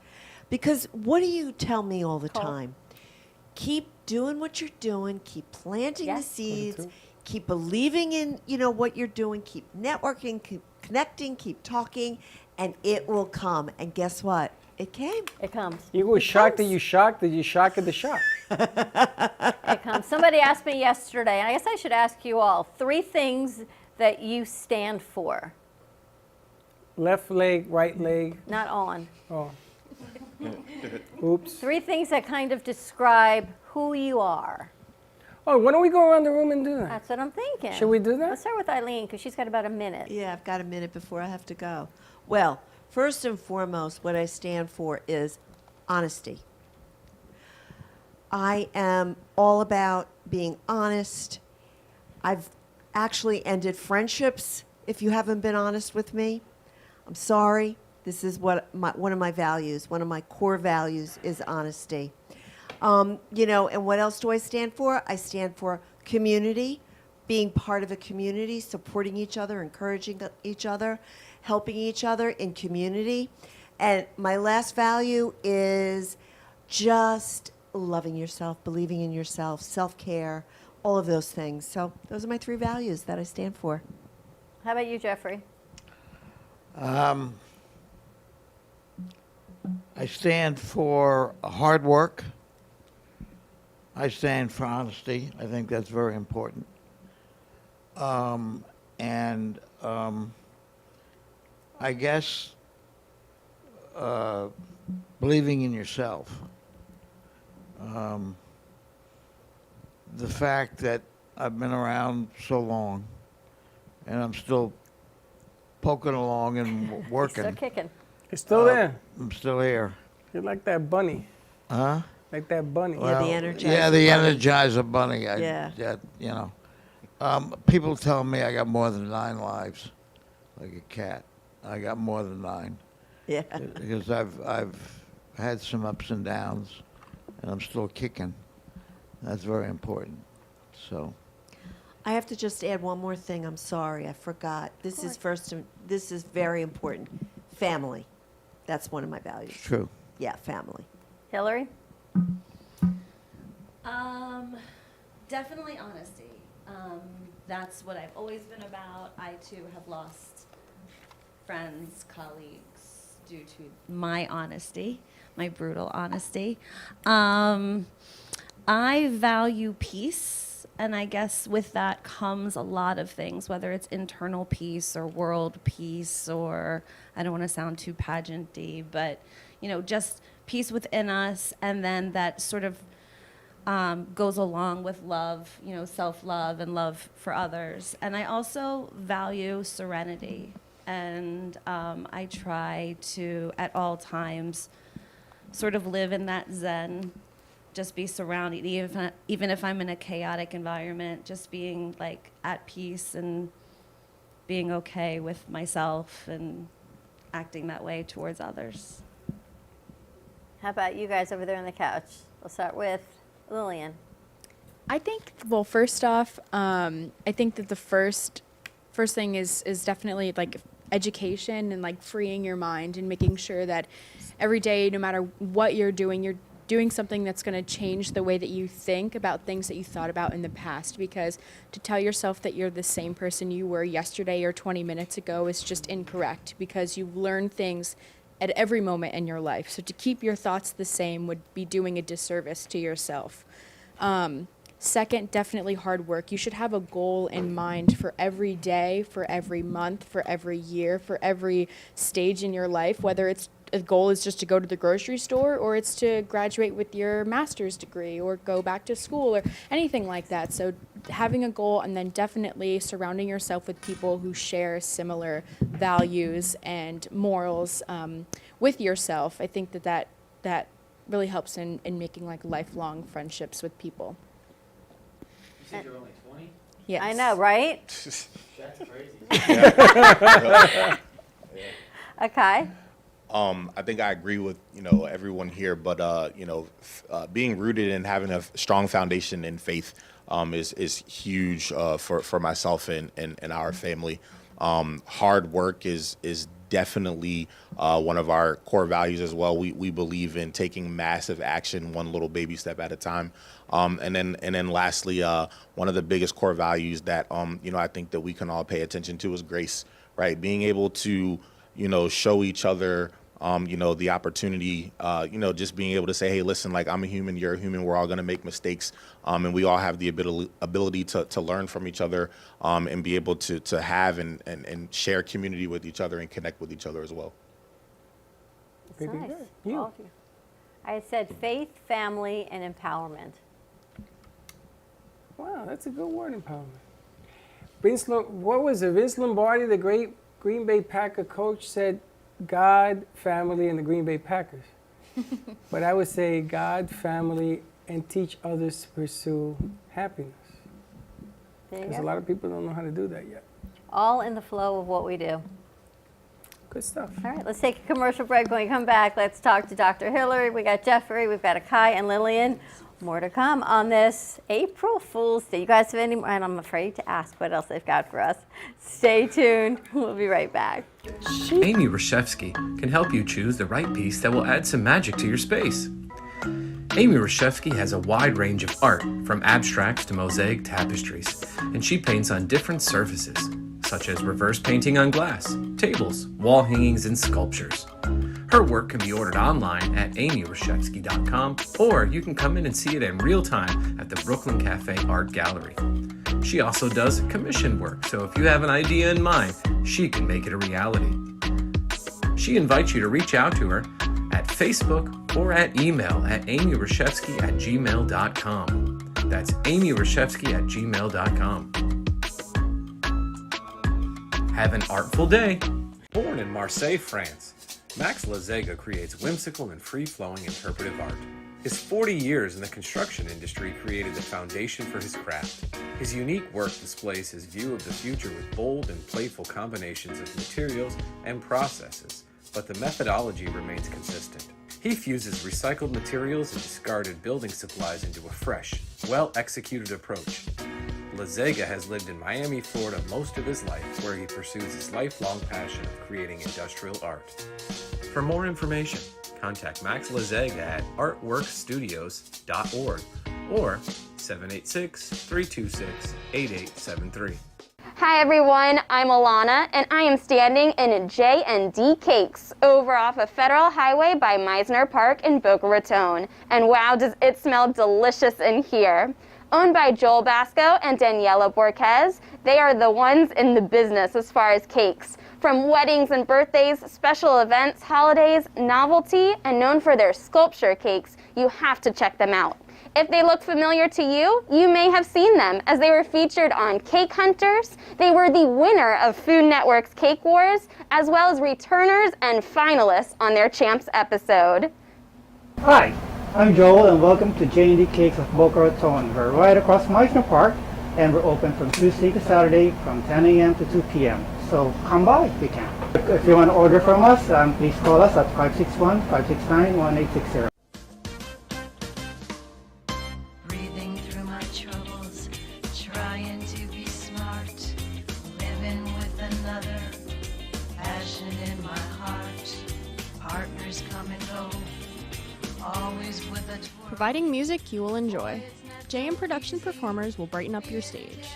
because what do you tell me all the time? Keep doing what you're doing. Keep planting the Yes. seeds. Keep believing in what you're doing. Keep networking. Keep connecting. Keep talking, and it will come. And guess what? It came. It comes. You were shocked that you shocked that you shocked at the shock. It comes. Somebody asked me yesterday, and I guess I should ask you all, 3 things that you stand for. Left leg, right leg. Not on. Oh. Oops. 3 things that kind of describe who you are. Oh, why don't we go around the room and do that? That's what I'm thinking. Should we do that? Let's start with Eileen, because she's got about a minute. Yeah, I've got a minute before I have to go. Well, first and foremost, what I stand for is honesty. I am all about being honest. I've actually ended friendships if you haven't been honest with me. I'm sorry. This is one of my values. One of my core values is honesty. You know, and what else do I stand for? I stand for community, being part of a community, supporting each other, encouraging each other, helping each other in community. And my last value is just loving yourself, believing in yourself, self-care, all of those things. So those are my 3 values that I stand for. How about you, Jeffrey? I stand for hard work. I stand for honesty. I think that's very important. I guess believing in yourself. The fact that I've been around so long and I'm still poking along and working. Still kicking. You're still there. I'm still here. You're like that bunny. Huh? Like that bunny. Well, the Energizer Yeah, the Bunny. Energizer Bunny. Yeah. You know. People tell me I got more than 9 lives, like a cat. I got more than 9. Yeah. Because I've had some ups and downs, and I'm still kicking. That's very important. So. I have to just add one more thing. I'm sorry, I forgot. This is this is very important. Family. That's one of my values. True. Yeah, family. Hillary? Definitely honesty. That's what I've always been about. I too have lost friends, colleagues due to my honesty, my brutal honesty. I value peace, and I guess with that comes a lot of things, whether it's internal peace or world peace, or I don't want to sound too pageant-y, but you know, just peace within us, and then that sort of goes along with love, you know, self-love and love for others. And I also value serenity, and I try to, at all times, sort of live in that zen, just be surrounded, even if I'm in a chaotic environment, just being like at peace and being okay with myself and acting that way towards others. How about you guys over there on the couch? We'll start with Lillian. I think, well, first off, I think that the first thing is definitely like education and like freeing your mind and making sure that every day, no matter what you're doing something that's going to change the way that you think about things that you thought about in the past, because to tell yourself that you're the same person you were yesterday or 20 minutes ago is just incorrect, because you've learned things at every moment in your life. So to keep your thoughts the same would be doing a disservice to yourself. Second, definitely hard work. You should have a goal in mind for every day, for every month, for every year, for every stage in your life, whether it's a goal is just to go to the grocery store, or it's to graduate with your master's degree, or go back to school, or anything like that. So having a goal, and then definitely surrounding yourself with people who share similar values and morals with yourself. I think that really helps in making like lifelong friendships with people. You said you're only 20? Yes. I know, right? That's crazy. Okay. I think I agree with, you know, everyone here, but, you know, being rooted and having a strong foundation in faith is huge for myself and our family. Hard work is definitely one of our core values as well. We believe in taking massive action, one little baby step at a time. And then lastly, one of the biggest core values that, you know, I think that we can all pay attention to is grace, right? Being able to, you know, show each other, you know, the opportunity, you know, just being able to say, hey, listen, like, I'm a human, you're a human, we're all going to make mistakes. And we all have the ability to learn from each other, and be able to have and share community with each other and connect with each other as well. That's nice. All of you. I said faith, family, and empowerment. Wow, that's a good word, empowerment. What was it? Vince Lombardi, the great Green Bay Packer coach, said God, family, and the Green Bay Packers. But I would say God, family, and teach others to pursue happiness. There you Because a go. lot of people don't know how to do that yet. All in the flow of what we do. Good stuff. All right, let's take a commercial break. When we come back, let's talk to Dr. Hillary. We got Jeffrey, we've got Akai and Lillian. More to come on this April Fool's Day. You guys have any, and I'm afraid to ask what else they've got for us. Stay tuned. We'll be right back. Amy Reshevsky can help you choose the right piece that will add some magic to your space. Amy Reshevsky has a wide range of art, from abstracts to mosaic tapestries, and she paints on different surfaces, such as reverse painting on glass, tables, wall hangings, and sculptures. Her work can be ordered online at amyreshevsky.com, or you can come in and see it in real time at the Brooklyn Cafe Art Gallery. She also does commission work, so if you have an idea in mind, she can make it a reality. She invites you to reach out to her at Facebook or at email at amyreshevsky@gmail.com. That's amyreshevsky@gmail.com. Have an artful day. Born in Marseille, France, Max Lazega creates whimsical and free-flowing interpretive art. His 40 years in the construction industry created the foundation for his craft. His unique work displays his view of the future with bold and playful combinations of materials and processes, but the methodology remains consistent. He fuses recycled materials and discarded building supplies into a fresh, well-executed approach. Lazega has lived in Miami, Florida most of his life, where he pursues his lifelong passion of creating industrial art. For more information, contact Max Lazega at artworkstudios.org or 786-326-8873. Hi everyone, I'm Alana and I am standing in J&D Cakes over off of Federal Highway by Meisner Park in Boca Raton. And wow, does it smell delicious in here. Owned by Joel Basco and Daniela Borquez, they are the ones in the business as far as cakes. From weddings and birthdays, special events, holidays, novelty, and known for their sculpture cakes, you have to check them out. If they look familiar to you, you may have seen them as they were featured on Cake Hunters. They were the winner of Food Network's Cake Wars, as well as returners and finalists on their Champs episode. Hi, I'm Joel and welcome to J&D Cakes of Boca Raton. We're right across Meisner Park and we're open from Tuesday to Saturday from 10 a.m. to 2 p.m. So come by if you can. If you want to order from us, please call us at 561-569-1860. Breathing through my troubles, trying to be smart, living with another, passion in my heart, partners come and go, always with a Providing music you will enjoy. JM Production performers will brighten up your stage.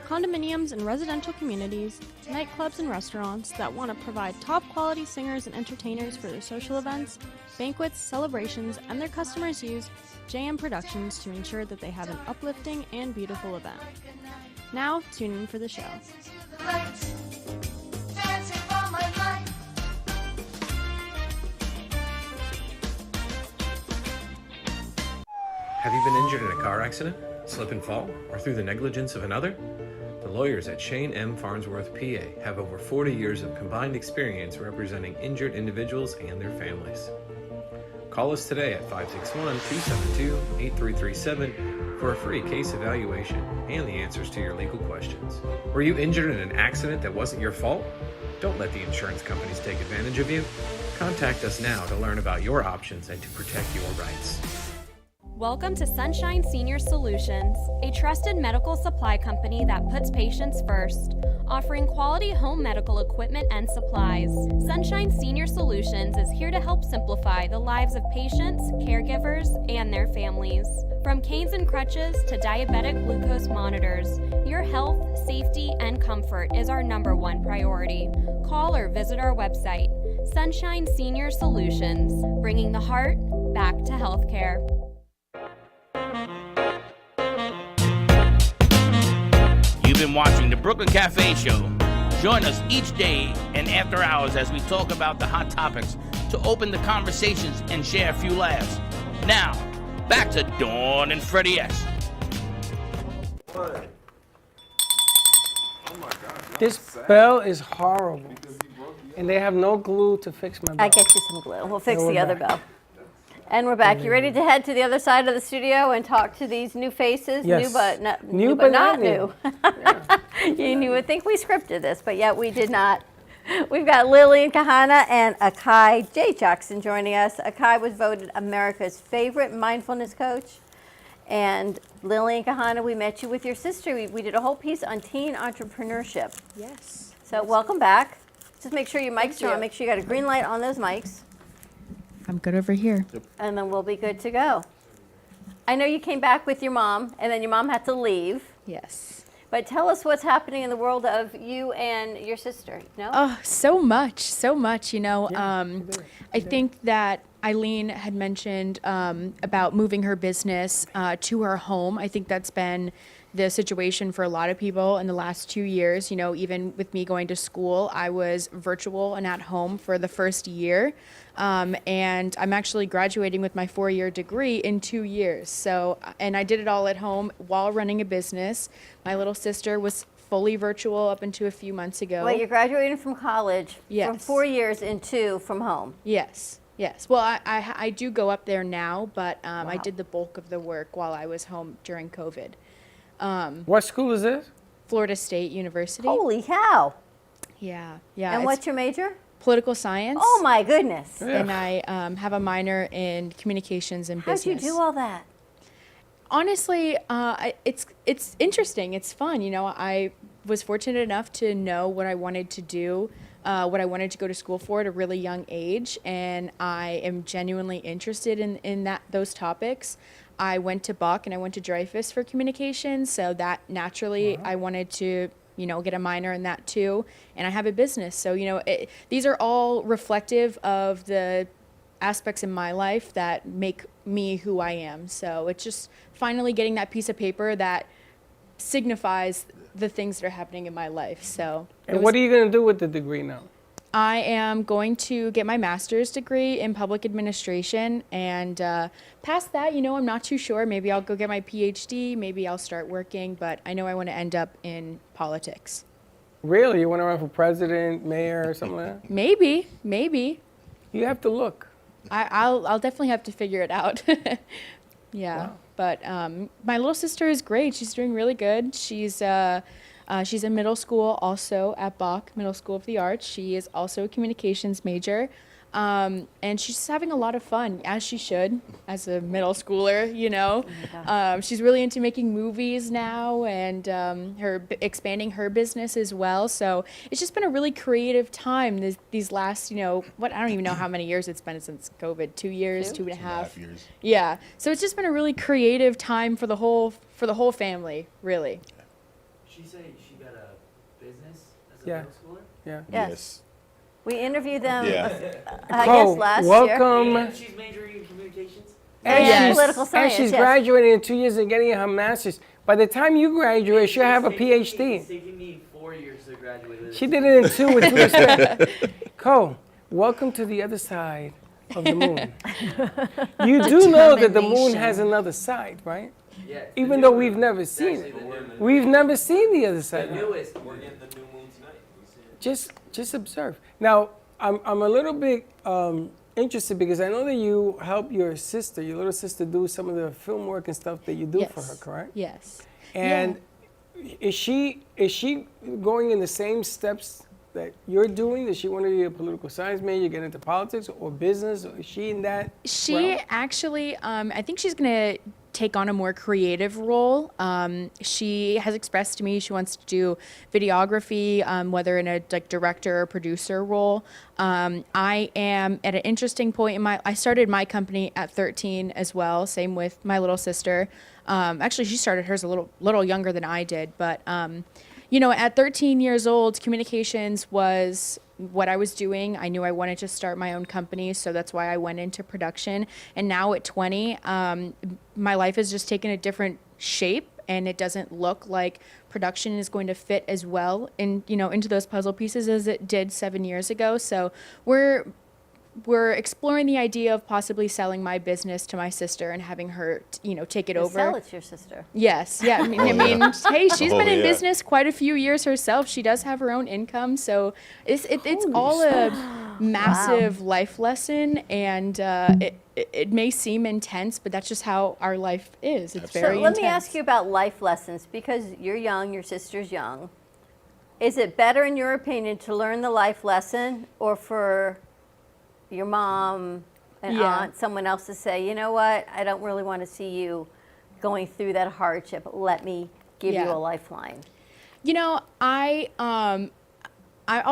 Condominiums and residential communities, nightclubs and restaurants that want to provide top quality singers and entertainers for their social events, banquets, celebrations, and their customers use JM Productions to ensure that they have an uplifting and beautiful event. Now, tune in for the show. Have you been injured in a car accident, slip and fall, or through the negligence of another? The lawyers at Shane M. Farnsworth, PA have over 40 years of combined experience representing injured individuals and their families. Call us today at 561-272-8337 for a free case evaluation and the answers to your legal questions. Were you injured in an accident that wasn't your fault? Don't let the insurance companies take advantage of you. Contact us now to learn about your options and to protect your rights. Welcome to Sunshine Senior Solutions, a trusted medical supply company that puts patients first, offering quality home medical equipment and supplies. Sunshine Senior Solutions is here to help simplify the lives of patients, caregivers, and their families. From canes and crutches to diabetic glucose monitors, your health, safety, and comfort is our #1 priority. Call or visit our website, Sunshine Senior Solutions, bringing the heart back to healthcare. You've been watching the Brooklyn Cafe Show. Join us each day and after hours as we talk about the hot topics to open the conversations and share a few laughs. Now, back to Dawn and Freddie S. This bell is horrible. And they have no glue to fix my bell. I get you some glue. We'll fix And the we're other back. bell. And we're back. You ready to head to the other side of the studio and talk to these new faces? Yes. New but not new. You would think we scripted this, but yet we did not. We've got Lillian Kahana and Akai J. Jackson joining us. Akai was voted America's favorite mindfulness coach. And Lillian Kahana, we met you with your sister. We did a whole piece on teen entrepreneurship. Yes. So welcome back. Just make sure your mics are on. Make sure you got a green light on those mics. I'm good over here. And then we'll be good to go. I know you came back with your mom, and then your mom had to leave. Yes. But tell us what's happening in the world of you and your sister, no? Oh, so much, you know. I think that Eileen had mentioned about moving her business to her home. I think that's been the situation for a lot of people in the last 2 years. You know, even with me going to school, I was virtual and at home for the first year. And I'm actually graduating with my 4-year degree in 2 years. So, and I did it all at home while running a business. My little sister was fully virtual up until a few months ago. Well, you're graduating from college from 4 years and 2 from home. Yes. Yes. Well, I do go up there now, but I did the bulk of the work while I was home during COVID. What school is this? Florida State University. Holy cow. Yeah. And what's your major? Political science. Oh my goodness. And I have a minor in communications and business. How'd you do all that? Honestly, it's interesting. It's fun. You know, I was fortunate enough to know what I wanted to do, what I wanted to go to school for at a really young age, and I am genuinely interested in those topics. I went to Buck and I went to Dreyfus for communications, so that naturally I wanted to, you know, get a minor in that too. And I have a business, so you know, these are all reflective of the aspects in my life that make me who I am. So it's just finally getting that piece of paper that signifies the things that are happening in my life. So. And what are you going to do with the degree now? I am going to get my master's degree in public administration, and past that, you know, I'm not too sure. Maybe I'll go get my PhD, maybe I'll start working, but I know I want to end up in politics. Really? You want to run for president, mayor, or something like that? Maybe. You have to look. I'll definitely have to figure it out. Yeah, wow. But my little sister is great. She's doing really good. She's in middle school also at Bach Middle School of the Arts. She is also a communications major. And she's just having a lot of fun, as she should, as a middle schooler, you know. She's really into making movies now and expanding her business as well. So it's just been a really creative time these last, you know, I don't even know how many years it's been since COVID, 2 years, 2.5 years. Yeah. So it's just been a really creative time for the whole family, really. She said she got a business as a middle schooler? Yeah. Yes. We interviewed them, I guess, last welcome. year. And she's majoring in communications? And political science, and she's graduating in 2 years and getting her master's. By the time you graduate, she'll have a PhD. It's taking me 4 years to graduate. She did it in 2 with 2 respect. Cole, welcome to the other side of the moon. You do know that the moon has another side, right? Yeah, even though we've never seen it. We've never seen the other side. The newest. We're getting the new moon tonight. Just observe. Now, I'm a little bit interested because I know that you help your little sister, do some of the film work and stuff that you do for her, correct? Yes. And is she going in the same steps that you're doing? Does she want to be a political science major, get into politics or business? Or is she in that? She actually, I think she's going to take on a more creative role. She has expressed to me she wants to do videography, whether in a director or producer role. I am at an interesting point I started my company at 13 as well, same with my little sister. Actually, she started hers a little younger than I did, but you know, at 13 years old, communications was what I was doing. I knew I wanted to start my own company, so that's why I went into production. And now at 20, my life has just taken a different shape, and it doesn't look like production is going to fit as well into those puzzle pieces as it did 7 years ago. So we're exploring the idea of possibly selling my business to my sister and having her, take it over. Sell it to your sister. Yes, yeah. I mean, hey, she's been in business quite a few years herself. She does have her own income, so it's all massive life lesson, and it may seem intense, but that's just how our life is. It's very So let intense. me ask you about life lessons, because you're young, your sister's young. Is it better, in your opinion, to learn the life lesson, or for your mom, an aunt, someone else to say, you know what, I don't really want to see you going through that hardship. Let me give you a lifeline. You know, I'll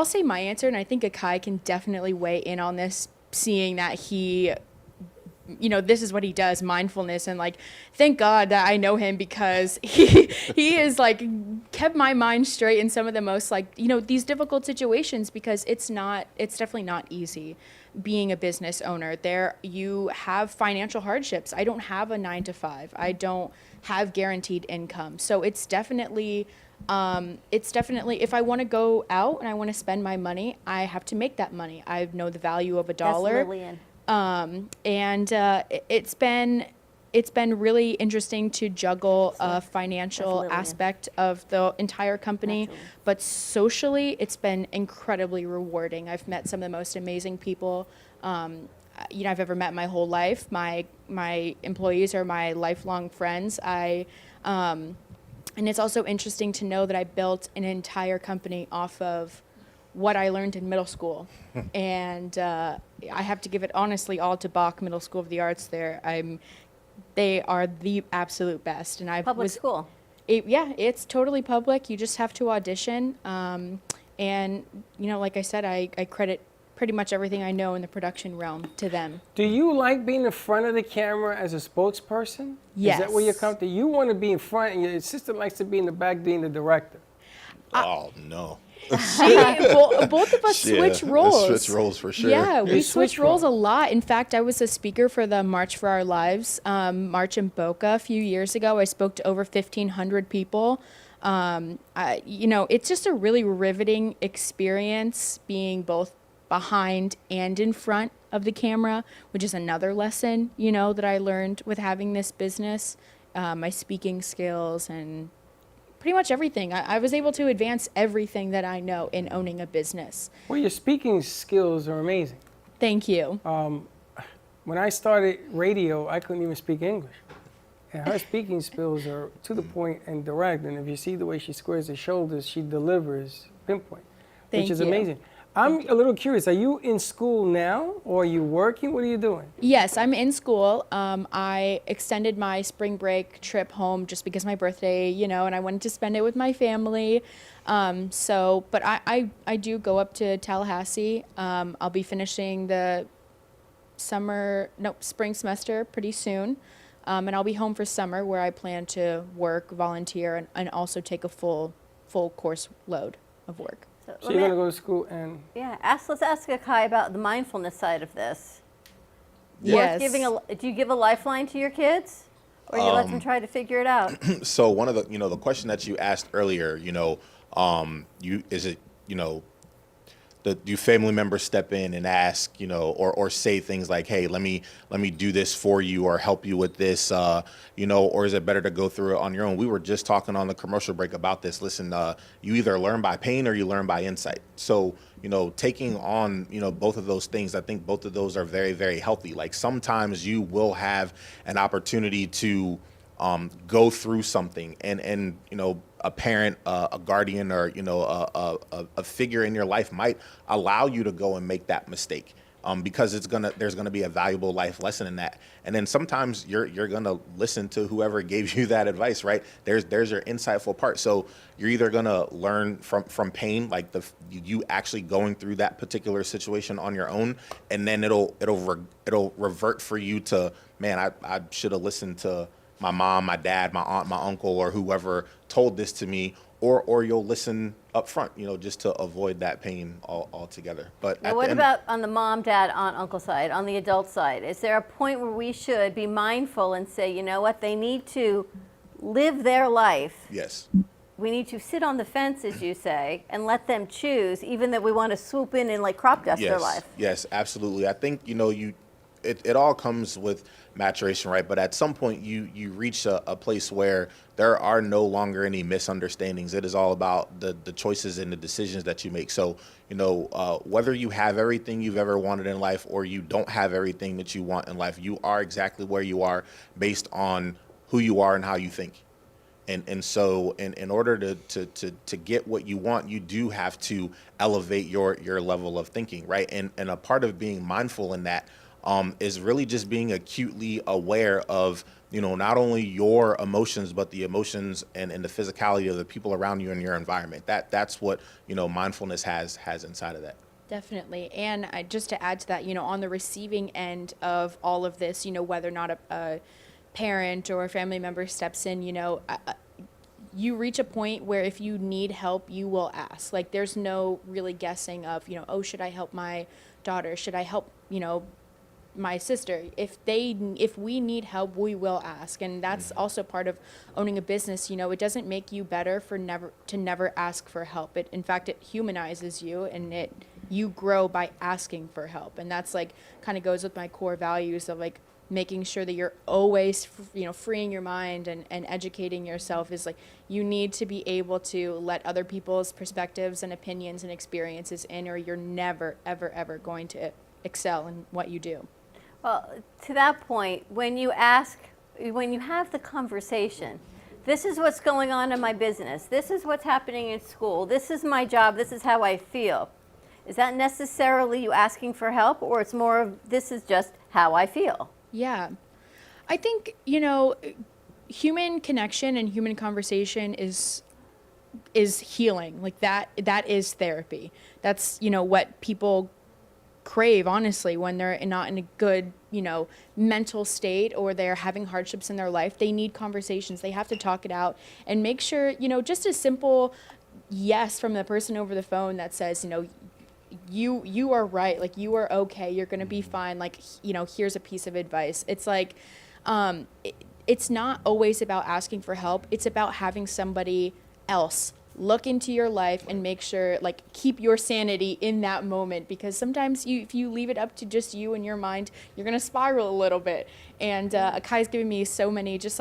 say my answer, and I think Akai can definitely weigh in on this, seeing that he, you know, this is what he does, mindfulness, and like, thank God that I know him, because he is like kept my mind straight in some of the most, like, you know, these difficult situations, because it's definitely not easy being a business owner. You have financial hardships. I don't have a 9-to-5. I don't have guaranteed income. So it's definitely, if I want to go out and I want to spend my money, I have to make that money. I know the value of a dollar. That's Lillian. It's been really interesting to juggle a financial aspect of the entire company, but socially, it's been incredibly rewarding. I've met some of the most amazing people, you know, I've ever met my whole life. My employees are my lifelong friends. And it's also interesting to know that I built an entire company off of what I learned in middle school. And I have to give it honestly all to Bach Middle School of the Arts there. They are the absolute best. And Public school. Yeah, it's totally public. You just have to audition. And, you know, like I said, I credit pretty much everything I know in the production realm to them. Do you like being in front of the camera as a spokesperson? Yes. Is that where you're comfortable? You want to be in front, and your assistant likes to be in the back being the director. Oh, no. Both of us switch roles. Switch roles for sure. Yeah, we switch roles a lot. In fact, I was a speaker for the March for Our Lives march in Boca a few years ago. I spoke to over 1,500 people. You know, it's just a really riveting experience being both behind and in front of the camera, which is another lesson, you know, that I learned with having this business, my speaking skills and pretty much everything. I was able to advance everything that I know in owning a business. Well, your speaking skills are amazing. Thank you. When I started radio, I couldn't even speak English. And her speaking skills are to the point and direct. And if you see the way she squares her shoulders, she delivers pinpoint, which is amazing. I'm a little curious. Are you in school now, or are you working? What are you doing? Yes, I'm in school. I extended my spring break trip home just because my birthday, you know, and I wanted to spend it with my family. But I do go up to Tallahassee. I'll be finishing the spring semester pretty soon. And I'll be home for summer, where I plan to work, volunteer, and also take a full course load of work. So you're going to go to school and... Yeah, let's ask Akai about the mindfulness side of this. Yes. Do you give a lifeline to your kids? Or you let them try to figure it out? So one of the, you know, the question that you asked earlier, you know, do family members step in and ask, you know, or say things like, hey, let me do this for you or help you with this, you know, or is it better to go through it on your own? We were just talking on the commercial break about this. Listen, you either learn by pain or you learn by insight. So, you know, taking on, you know, both of those things, I think both of those are very, very healthy. Like sometimes you will have an opportunity to go through something and you know, a parent, a guardian, or, you know, a figure in your life might allow you to go and make that mistake because there's gonna be a valuable life lesson in that. And then sometimes you're gonna listen to whoever gave you that advice, right? There's your insightful part. So you're either gonna learn from pain, like you actually going through that particular situation on your own, and then it'll revert for you to, man, I should have listened to my mom, my dad, my aunt, my uncle, or whoever told this to me, or you'll listen up front, you know, just to avoid that pain altogether. But now, what about on the mom, dad, aunt, uncle side, on the adult side? Is there a point where we should be mindful and say, you know what, they need to live their life? Yes. We need to sit on the fence, as you say, and let them choose, even though we want to swoop in and like crop dust their life. Yes, absolutely. I think, you know, it all comes with maturation, right? But at some point, you reach a place where there are no longer any misunderstandings. It is all about the choices and the decisions that you make. So, whether you have everything you've ever wanted in life or you don't have everything that you want in life, you are exactly where you are based on who you are and how you think. And so in order to get what you want, you do have to elevate your level of thinking, right? And a part of being mindful in that is really just being acutely aware of, not only your emotions, but the emotions and the physicality of the people around you in your environment. That's what, mindfulness has inside of that. Definitely. And just to add to that, on the receiving end of all of this, whether or not a parent or a family member steps in, you reach a point where if you need help, you will ask. Like, there's no really guessing of, oh, should I help my daughter? Should I help, my sister? If we need help, we will ask. And that's also part of owning a business. It doesn't make you better to never ask for help. In fact, it humanizes you, and you grow by asking for help. And that's kind of goes with my core values of making sure that you're always, freeing your mind and educating yourself. Is you need to be able to let other people's perspectives and opinions and experiences in, or you're never, ever, ever going to excel in what you do. Well, to that point, when you have the conversation, this is what's going on in my business, this is what's happening in school, this is my job, this is how I feel. Is that necessarily you asking for help, or it's more of this is just how I feel? Yeah. I think, human connection and human conversation is healing. That is therapy. That's, what people crave, honestly, when they're not in a good, mental state, or they're having hardships in their life. They need conversations. They have to talk it out and make sure, just a simple yes from the person over the phone that says, you are right, you are okay, you're gonna be fine, here's a piece of advice. It's it's not always about asking for help. It's about having somebody else look into your life and make sure, keep your sanity in that moment, because sometimes if you leave it up to just you and your mind, you're gonna spiral a little bit. And Akai's giving me so many just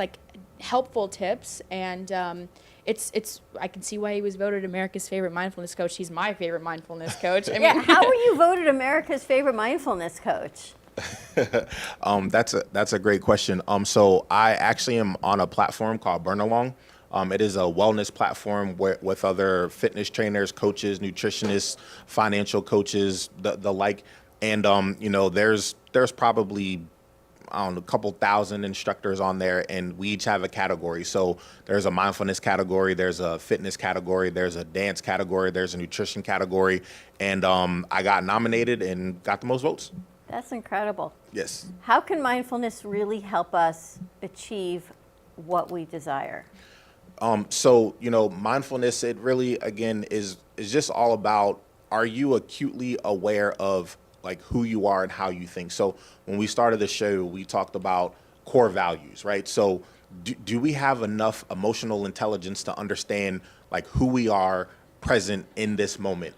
helpful tips, and it's I can see why he was voted America's favorite mindfulness coach. He's my favorite mindfulness coach. How were you voted America's favorite mindfulness coach? That's a great question. So I actually am on a platform called Burn Along. It is a wellness platform with other fitness trainers, coaches, nutritionists, financial coaches, the like. And there's probably a couple thousand instructors on there, and we each have a category. So there's a mindfulness category, there's a fitness category, there's a dance category, there's a nutrition category, and I got nominated and got the most votes. That's incredible. Yes. How can mindfulness really help us achieve what we desire? So mindfulness, it really, again, is just all about, are you acutely aware of who you are and how you think? So when we started the show, we talked about core values, right? So do we have enough emotional intelligence to understand who we are present in this moment?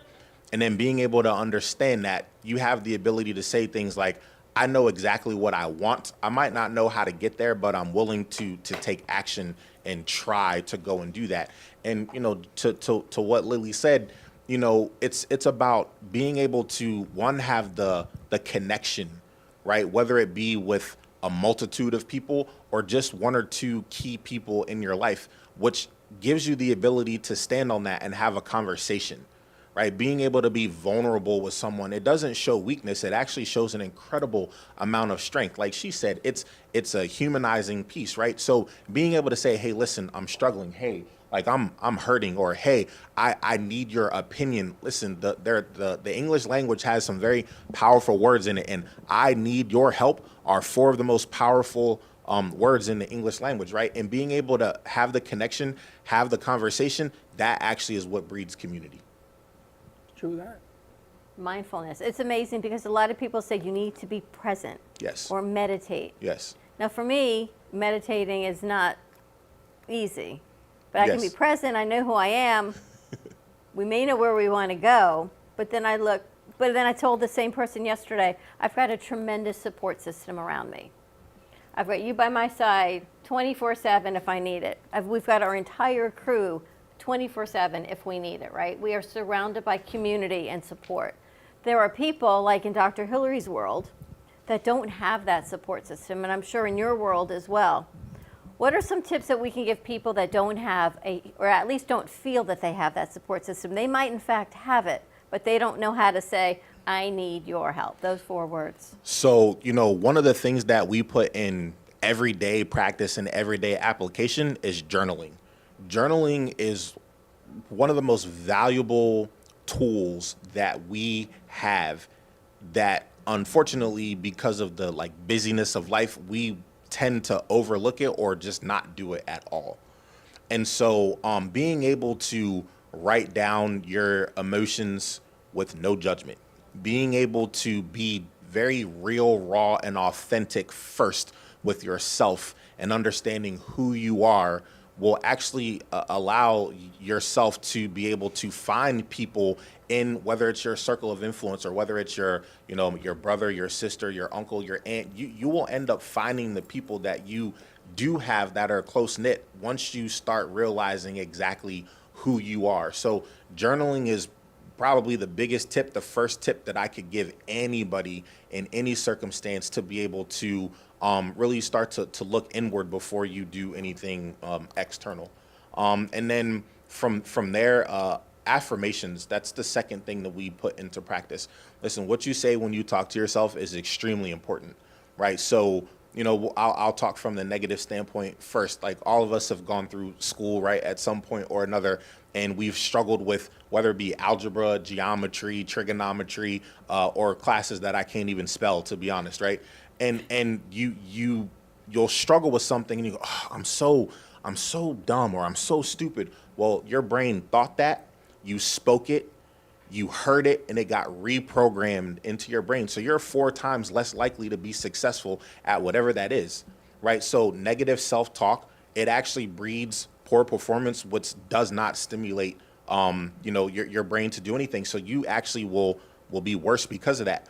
And then being able to understand that, you have the ability to say things like, I know exactly what I want. I might not know how to get there, but I'm willing to take action and try to go and do that. And, to what Lily said, it's about being able to, one, have the connection, right? Whether it be with a multitude of people or just one or two key people in your life, which gives you the ability to stand on that and have a conversation, right? Being able to be vulnerable with someone, it doesn't show weakness. It actually shows an incredible amount of strength. Like she said, it's a humanizing piece, right? So being able to say, hey, listen, I'm struggling. Hey, I'm hurting, or hey, I need your opinion. Listen, the English language has some very powerful words in it, and I need your help are four of the most powerful words in the English language, right? And being able to have the connection, have the conversation, that actually is what breeds community. True that. Mindfulness. It's amazing because a lot of people say you need to be present. Yes. Or meditate. Yes. Now for me, meditating is not easy. But I can be present, I know who I am. We may know where we want to go, but then I look But then I told the same person yesterday, I've got a tremendous support system around me. I've got you by my side 24/7 if I need it. We've got our entire crew 24/7 if we need it, right? We are surrounded by community and support. There are people, like in Dr. Hillary's world, that don't have that support system, and I'm sure in your world as well. What are some tips that we can give people that don't have or at least don't feel that they have that support system? They might in fact have it, but they don't know how to say, I need your help. Those 4 words. So, one of the things that we put in everyday practice and everyday application is journaling. Journaling is one of the most valuable tools that we have that unfortunately, because of the busyness of life, we tend to overlook it or just not do it at all. And so being able to write down your emotions with no judgment, being able to be very real, raw, and authentic first with yourself and understanding who you are will actually allow yourself to be able to find people in, whether it's your circle of influence or whether it's your brother, your sister, your uncle, your aunt. You will end up finding the people that you do have that are close knit once you start realizing exactly who you are. So journaling is probably the biggest tip, the first tip that I could give anybody in any circumstance to be able to really start to look inward before you do anything external. And then from there, affirmations, that's the second thing that we put into practice. Listen, what you say when you talk to yourself is extremely important, right? So, I'll talk from the negative standpoint first. Like, all of us have gone through school, right, at some point or another, and we've struggled with whether it be algebra, geometry, trigonometry, or classes that I can't even spell, to be honest, right? And you'll struggle with something and you go, oh, I'm so dumb, or I'm so stupid. Well, your brain thought that, you spoke it, you heard it, and it got reprogrammed into your brain. So you're 4 times less likely to be successful at whatever that is, right? So negative self-talk, it actually breeds poor performance, which does not stimulate, your brain to do anything. So you actually will be worse because of that.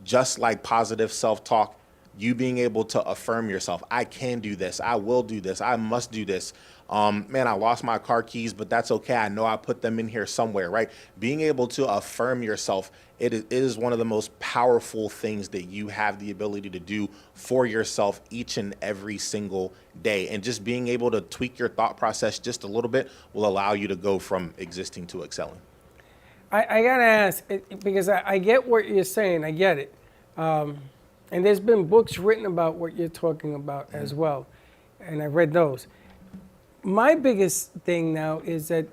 Just like positive self-talk, you being able to affirm yourself. I can do this. I will do this. I must do this. Man, I lost my car keys, but that's okay. I know I put them in here somewhere, right? Being able to affirm yourself, it is one of the most powerful things that you have the ability to do for yourself each and every single day. And just being able to tweak your thought process just a little bit will allow you to go from existing to excelling. I got to ask, because I get what you're saying. I get it. And there's been books written about what you're talking about as well. And I read those. My biggest thing now is that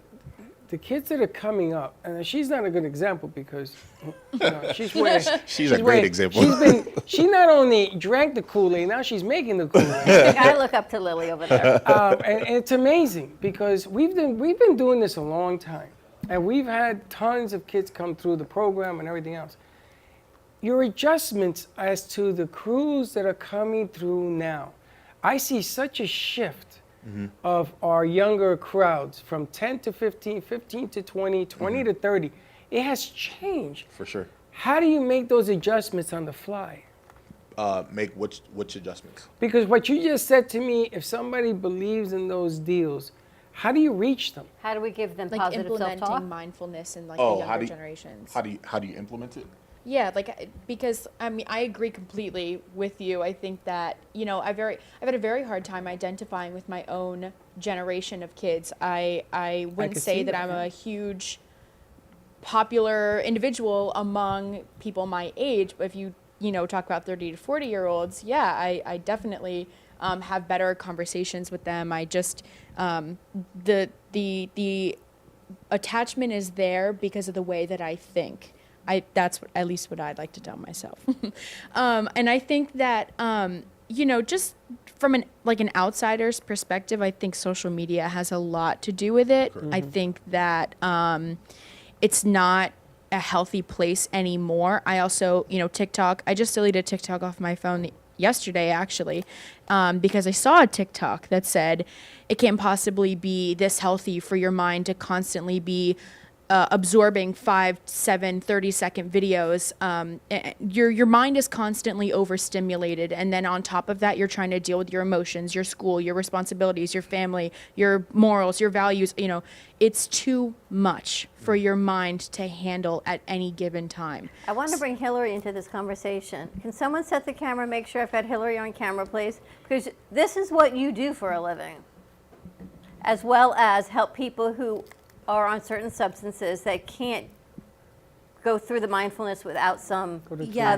the kids that are coming up, and she's not a good example because she's wearing. She's a great example. She not only drank the Kool-Aid, now she's making the Kool-Aid. I look up to Lily over there. And it's amazing because we've been doing this a long time, and we've had tons of kids come through the program and everything else. Your adjustments as to the crews that are coming through now, I see such a shift of our younger crowds from 10 to 15, 15 to 20, 20 to 30. It has changed. For sure. How do you make those adjustments on the fly? Make which adjustments? Because what you just said to me, if somebody believes in those deals, how do you reach them? How do we give them Like positive implementing self-talk? mindfulness in the younger generations. How do you implement it? Yeah, because I agree completely with you. I think that I've had a very hard time identifying with my own generation of kids. I wouldn't say that I'm a huge popular individual among people my age, but if you talk about 30 to 40-year-olds, yeah, I definitely have better conversations with them. I just the attachment is there because of the way that I think. That's at least what I'd like to tell myself. And I think that, just from an outsider's perspective, I think social media has a lot to do with it. I think that it's not a healthy place anymore. I also, TikTok, I just deleted TikTok off my phone yesterday, actually, because I saw a TikTok that said it can't possibly be this healthy for your mind to constantly be absorbing 5, 7, 30-second videos, your mind is constantly overstimulated. And then on top of that, you're trying to deal with your emotions, your school, your responsibilities, your family, your morals, your values. You know, it's too much for your mind to handle at any given time. I want to bring Hillary into this conversation. Can someone set the camera, make sure I've got Hillary on camera, please? Because this is what you do for a living, as well as help people who are on certain substances that can't go through the mindfulness without some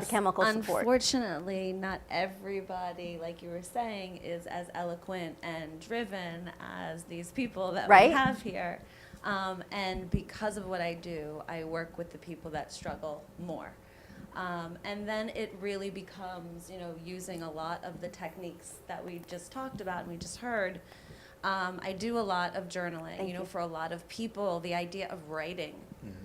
chemical support. Unfortunately, not everybody, like you were saying, is as eloquent and driven as these people that we have here. And because of what I do, I work with the people that struggle more. And then it really becomes, you know, using a lot of the techniques that we just talked about and we just heard. I do a lot of journaling. You know, for a lot of people, the idea of writing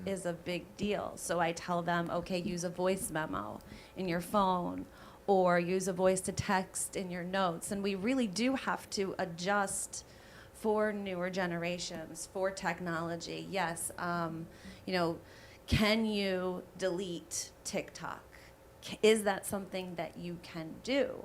is a big deal. So I tell them, okay, use a voice memo in your phone or use a voice to text in your notes. And we really do have to adjust for newer generations, for technology. Yes, you know, can you delete TikTok? Is that something that you can do?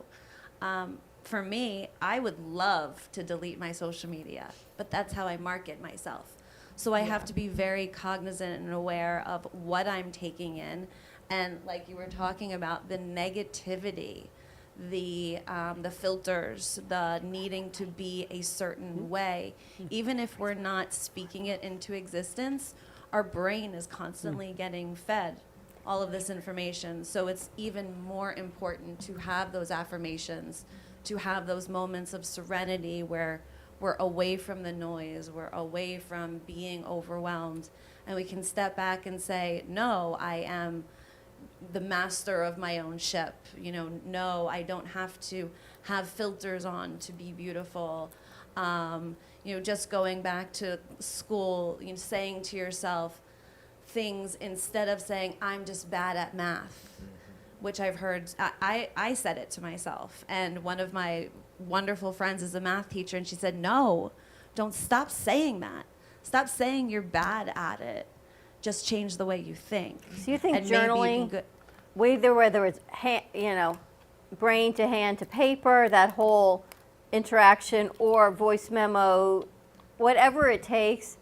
For me, I would love to delete my social media, but that's how I market myself. So I have to be very cognizant and aware of what I'm taking in. And like you were talking about, the negativity, the filters, the needing to be a certain way. Even if we're not speaking it into existence, our brain is constantly getting fed all of this information. So it's even more important to have those affirmations, to have those moments of serenity where we're away from the noise, we're away from being overwhelmed, and we can step back and say, no, I am the master of my own ship. You know, no, I don't have to have filters on to be beautiful. You know, just going back to school, you know, saying to yourself things instead of saying, I'm just bad at math, which I've heard, I said it to myself. And one of my wonderful friends is a math teacher, and she said, no, don't stop saying that. Stop saying you're bad at it. Just change the way you think. So you think and maybe you journaling, can whether it's you know, brain to hand to paper, that whole interaction, or voice memo, whatever it takes,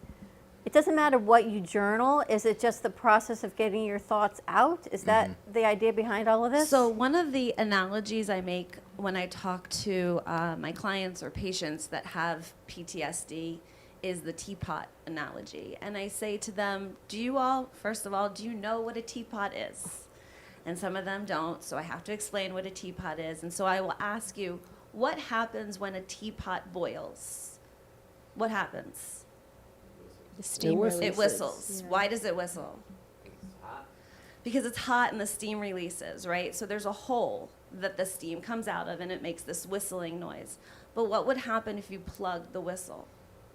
it doesn't matter what you journal. Is it just the process of getting your thoughts out? Is that the idea behind all of this? So one of the analogies I make when I talk to my clients or patients that have PTSD is the teapot analogy. And I say to them, first of all, do you know what a teapot is? And some of them don't, so I have to explain what a teapot is. And so I will ask you, what happens when a teapot boils? What happens? The steam releases. It whistles. Yeah. Why does it whistle? Because it's hot and the steam releases, right? So there's a hole that the steam comes out of and it makes this whistling noise. But what would happen if you plugged the whistle?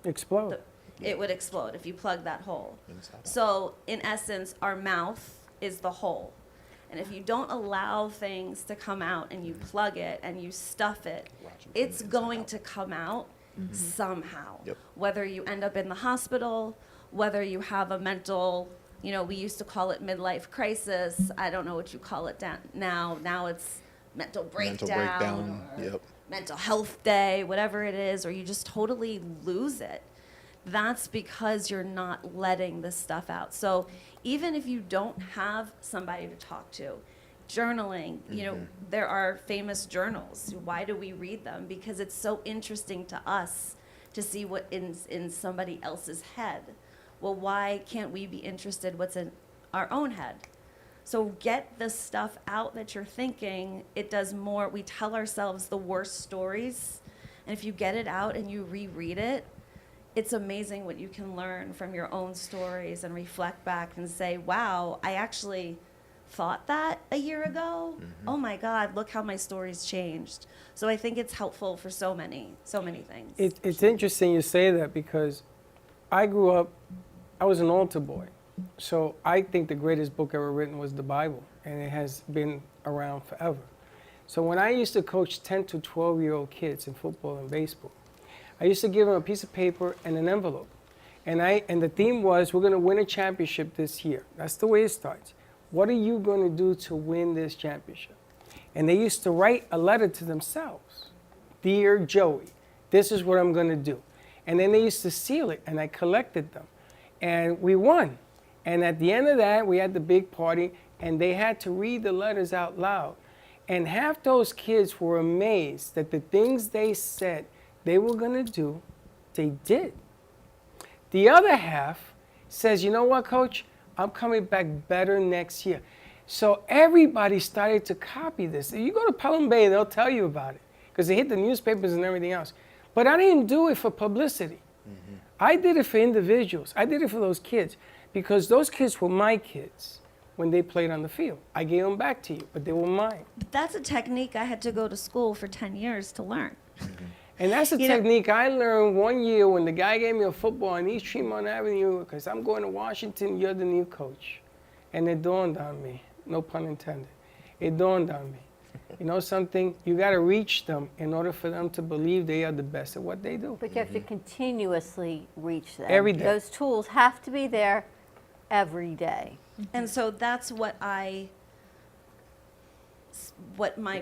Explode. It would explode if you plug that hole. So in essence, our mouth is the hole. And if you don't allow things to come out and you plug it and you stuff it, it's going to come out somehow. Whether you end up in the hospital, whether you have a mental, you know, we used to call it midlife crisis. I don't know what you call it now. Now it's mental breakdown. Or mental health day, whatever it is, or you just totally lose it. That's because you're not letting this stuff out. So even if you don't have somebody to talk to, journaling, you know, there are famous journals. Why do we read them? Because it's so interesting to us to see what in somebody else's head. Well, why can't we be interested what's in our own head? So get the stuff out that you're thinking. It does more. We tell ourselves the worst stories. And if you get it out and you reread it, it's amazing what you can learn from your own stories and reflect back and say, wow, I actually thought that a year ago. Oh my God, look how my story's changed. So I think it's helpful for so many things. It's interesting you say that because I grew up, I was an altar boy. So I think the greatest book ever written was the Bible, and it has been around forever. So when I used to coach 10 to 12-year-old kids in football and baseball, I used to give them a piece of paper and an envelope. And the theme was, we're going to win a championship this year. That's the way it starts. What are you going to do to win this championship? And they used to write a letter to themselves. Dear Joey, this is what I'm going to do. And then they used to seal it, and I collected them. And we won. And at the end of that, we had the big party, and they had to read the letters out loud. And half those kids were amazed that the things they said they were going to do, they did. The other half says, you know what, Coach? I'm coming back better next year. So everybody started to copy this. You go to Pelham Bay, they'll tell you about it because they hit the newspapers and everything else. But I didn't do it for publicity. Mm-hmm. I did it for individuals. I did it for those kids because those kids were my kids when they played on the field. I gave them back to you, but they were mine. But that's a technique I had to go to school for 10 years to learn. Mm-hmm. And that's a technique I learned one year when the guy gave me a football on East Tremont Avenue because I'm going to Washington, you're the new coach. And it dawned on me, no pun intended. It dawned on me. You know something? You got to reach them in order for them to believe they are the best at what they do. But you have to continuously reach them. Every day. Those tools have to be there every day. And so that's what my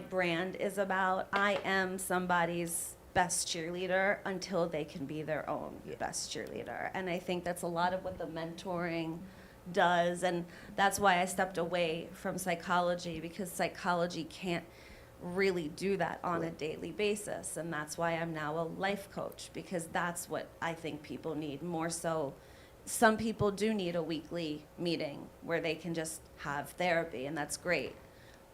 brand is about. I am somebody's best cheerleader until they can be their own best cheerleader. And I think that's a lot of what the mentoring does. And that's why I stepped away from psychology, because psychology can't really do that on a daily basis. And that's why I'm now a life coach, because that's what I think people need more so. Some people do need a weekly meeting where they can just have therapy, and that's great.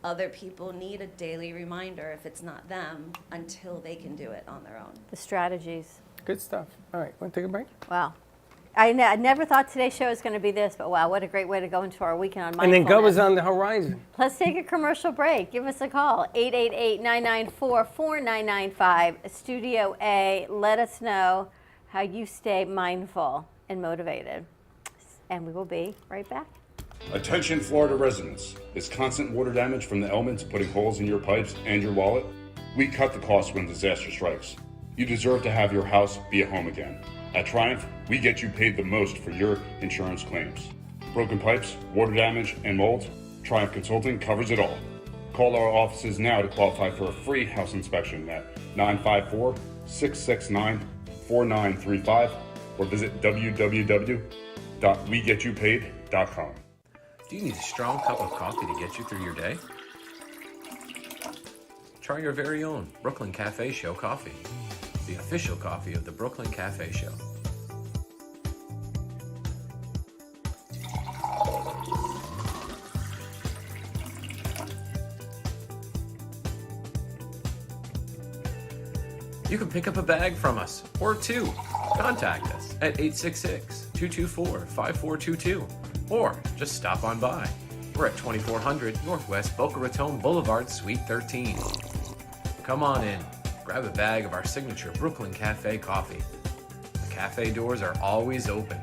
Other people need a daily reminder, if it's not them, until they can do it on their own. The strategies. Good stuff. All right, want to take a break? Wow. I never thought today's show was going to be this, but wow, what a great way to go into our weekend on mindfulness. And then Go is on the horizon. Let's take a commercial break. Give us a call, 888-994-4995, Studio A. Let us know how you stay mindful and motivated. And we will be right back. Attention Florida residents. Is constant water damage from the elements putting holes in your pipes and your wallet? We cut the cost when disaster strikes. You deserve to have your house be a home again. At Triumph, we get you paid the most for your insurance claims. Broken pipes, water damage, and mold? Triumph Consulting covers it all. Call our offices now to qualify for a free house inspection at 954-669-4935 or visit www.wegetYouPaid.com. Do you need a strong cup of coffee to get you through your day? Try your very own Brooklyn Cafe Show coffee, the official coffee of the Brooklyn Cafe Show. You can pick up a bag from us, or two. Contact us at 866-224-5422. Or just stop on by. We're at 2400 Northwest Boca Raton Boulevard, Suite 13. Come on in, grab a bag of our signature Brooklyn Cafe coffee. The cafe doors are always open.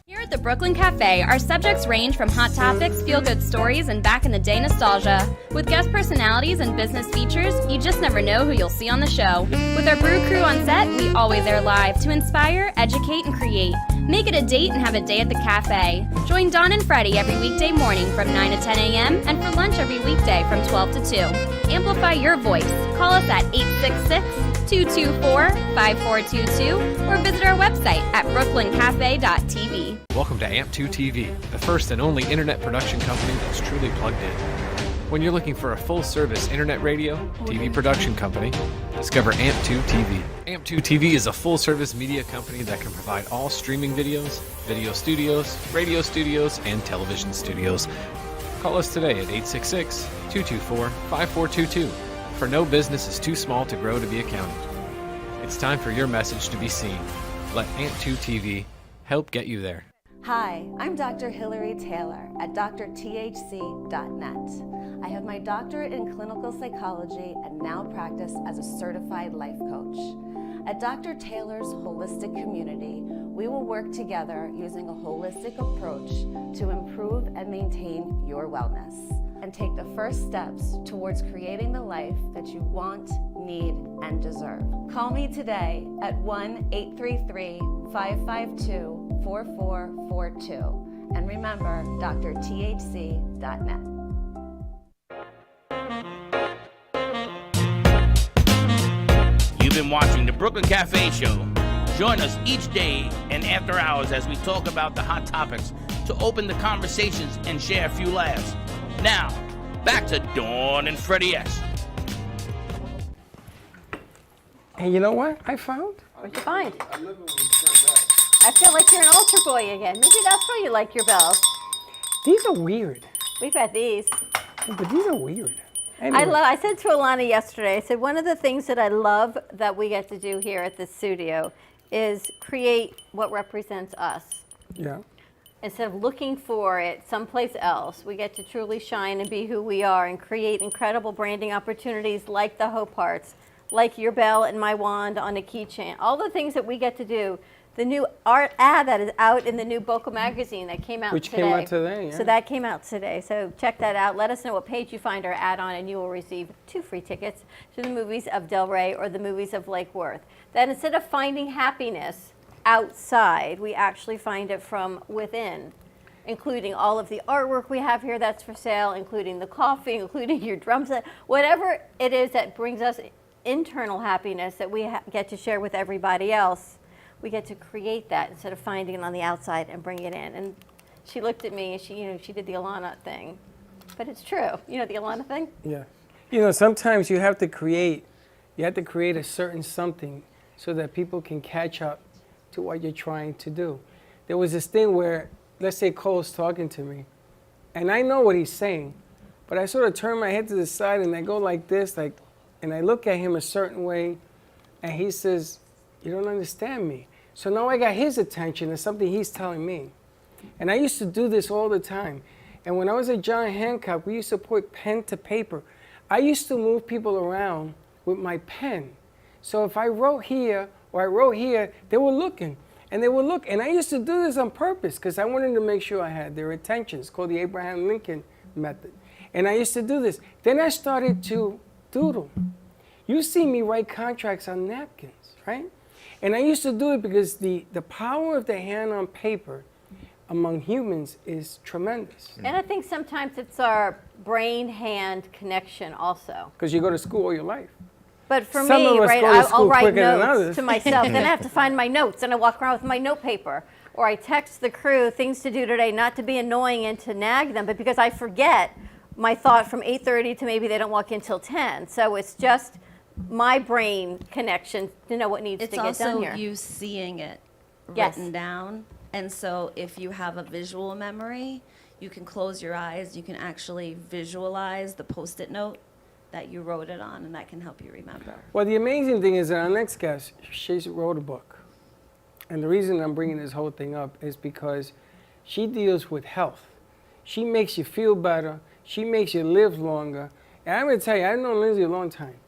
Here at the Brooklyn Cafe, our subjects range from hot topics, feel-good stories, and back-in-the-day nostalgia. With guest personalities and business features, you just never know who you'll see on the show. With our brew crew on set, we always air live to inspire, educate, and create. Make it a date and have a day at the cafe. Join Dawn and Freddie every weekday morning from 9 to 10 a.m. and for lunch every weekday from 12 to 2. Amplify your voice. Call us at 866-224-5422 or visit our website at brooklyncafe.tv. Welcome to AMP2 TV, the first and only internet production company that's truly plugged in. When you're looking for a full-service internet radio, TV production company, discover AMP2 TV. AMP2 TV is a full-service media company that can provide all streaming videos, video studios, radio studios, and television studios. Call us today at 866-224-5422, for no business is too small to grow to be accounted. It's time for your message to be seen. Let AMP2 TV help get you there. Hi, I'm Dr. Hillary Taylor at drthc.net. I have my doctorate in clinical psychology and now practice as a certified life coach. At Dr. Taylor's Holistic Community, we will work together using a holistic approach to improve and maintain your wellness and take the first steps towards creating the life that you want, need, and deserve. Call me today at 1-833-552 4442. And remember, drthc.net. You've been watching the Brooklyn Cafe Show. Join us each day and after hours as we talk about the hot topics to open the conversations and share a few laughs. Now, back to Dawn and Freddie S. And you know what I found? What'd you find? I feel like you're an altar boy again. Maybe that's why you like your bells. These are weird. We've had these. But these are weird. Anyway. I said to Alana yesterday, I said, one of the things that I love that we get to do here at the studio is create what represents us. Yeah. Instead of looking for it someplace else, we get to truly shine and be who we are and create incredible branding opportunities like the Hope Hearts, like your bell and my wand on a keychain. All the things that we get to do. The new art ad that is out in the new Boca magazine that came out Which today. came out today, yeah. So that came out today. So check that out. Let us know what page you find our ad on, and you will receive 2 free tickets to the movies of Del Rey or the movies of Lake Worth. That instead of finding happiness outside, we actually find it from within, including all of the artwork we have here that's for sale, including the coffee, including your drum set, whatever it is that brings us internal happiness that we get to share with everybody else. We get to create that instead of finding it on the outside and bring it in. And she looked at me and she did the Alana thing. But it's true. You know the Alana thing? Yeah. You know, sometimes you have to create a certain something so that people can catch up to what you're trying to do. There was this thing where, let's say Cole's talking to me, and I know what he's saying, but I sort of turn my head to the side and I go like this, and I look at him a certain way, and he says, "You don't understand me." So now I got his attention and something he's telling me. And I used to do this all the time. And when I was at John Hancock, we used to put pen to paper. I used to move people around with my pen. So if I wrote here or I wrote here, they were looking. And they would look. And I used to do this on purpose because I wanted to make sure I had their attention. It's called the Abraham Lincoln method. And I used to do this. Then I started to doodle. You see me write contracts on napkins, right? And I used to do it because the power of the hand on paper among humans is tremendous. And I think sometimes it's our brain-hand connection also. Because you go to school all your life. But for Some me, of us right, go to I'll school write quicker than notes others. to myself. Then I have to find my notes, and I walk around with my note paper. Or I text the crew things to do today, not to be annoying and to nag them, but because I forget my thought from 8:30 to maybe they don't walk in till 10. So it's just my brain connection to know what needs to get done here. It's also you seeing it Yes. written down. And so if you have a visual memory, you can close your eyes, you can actually visualize the Post-it note that you wrote it on, and that can help you remember. Well, the amazing thing is that our next guest, she wrote a book. And the reason I'm bringing this whole thing up is because she deals with health. She makes you feel better. She makes you live longer. And I'm going to tell you, I've known Lindsay a long time.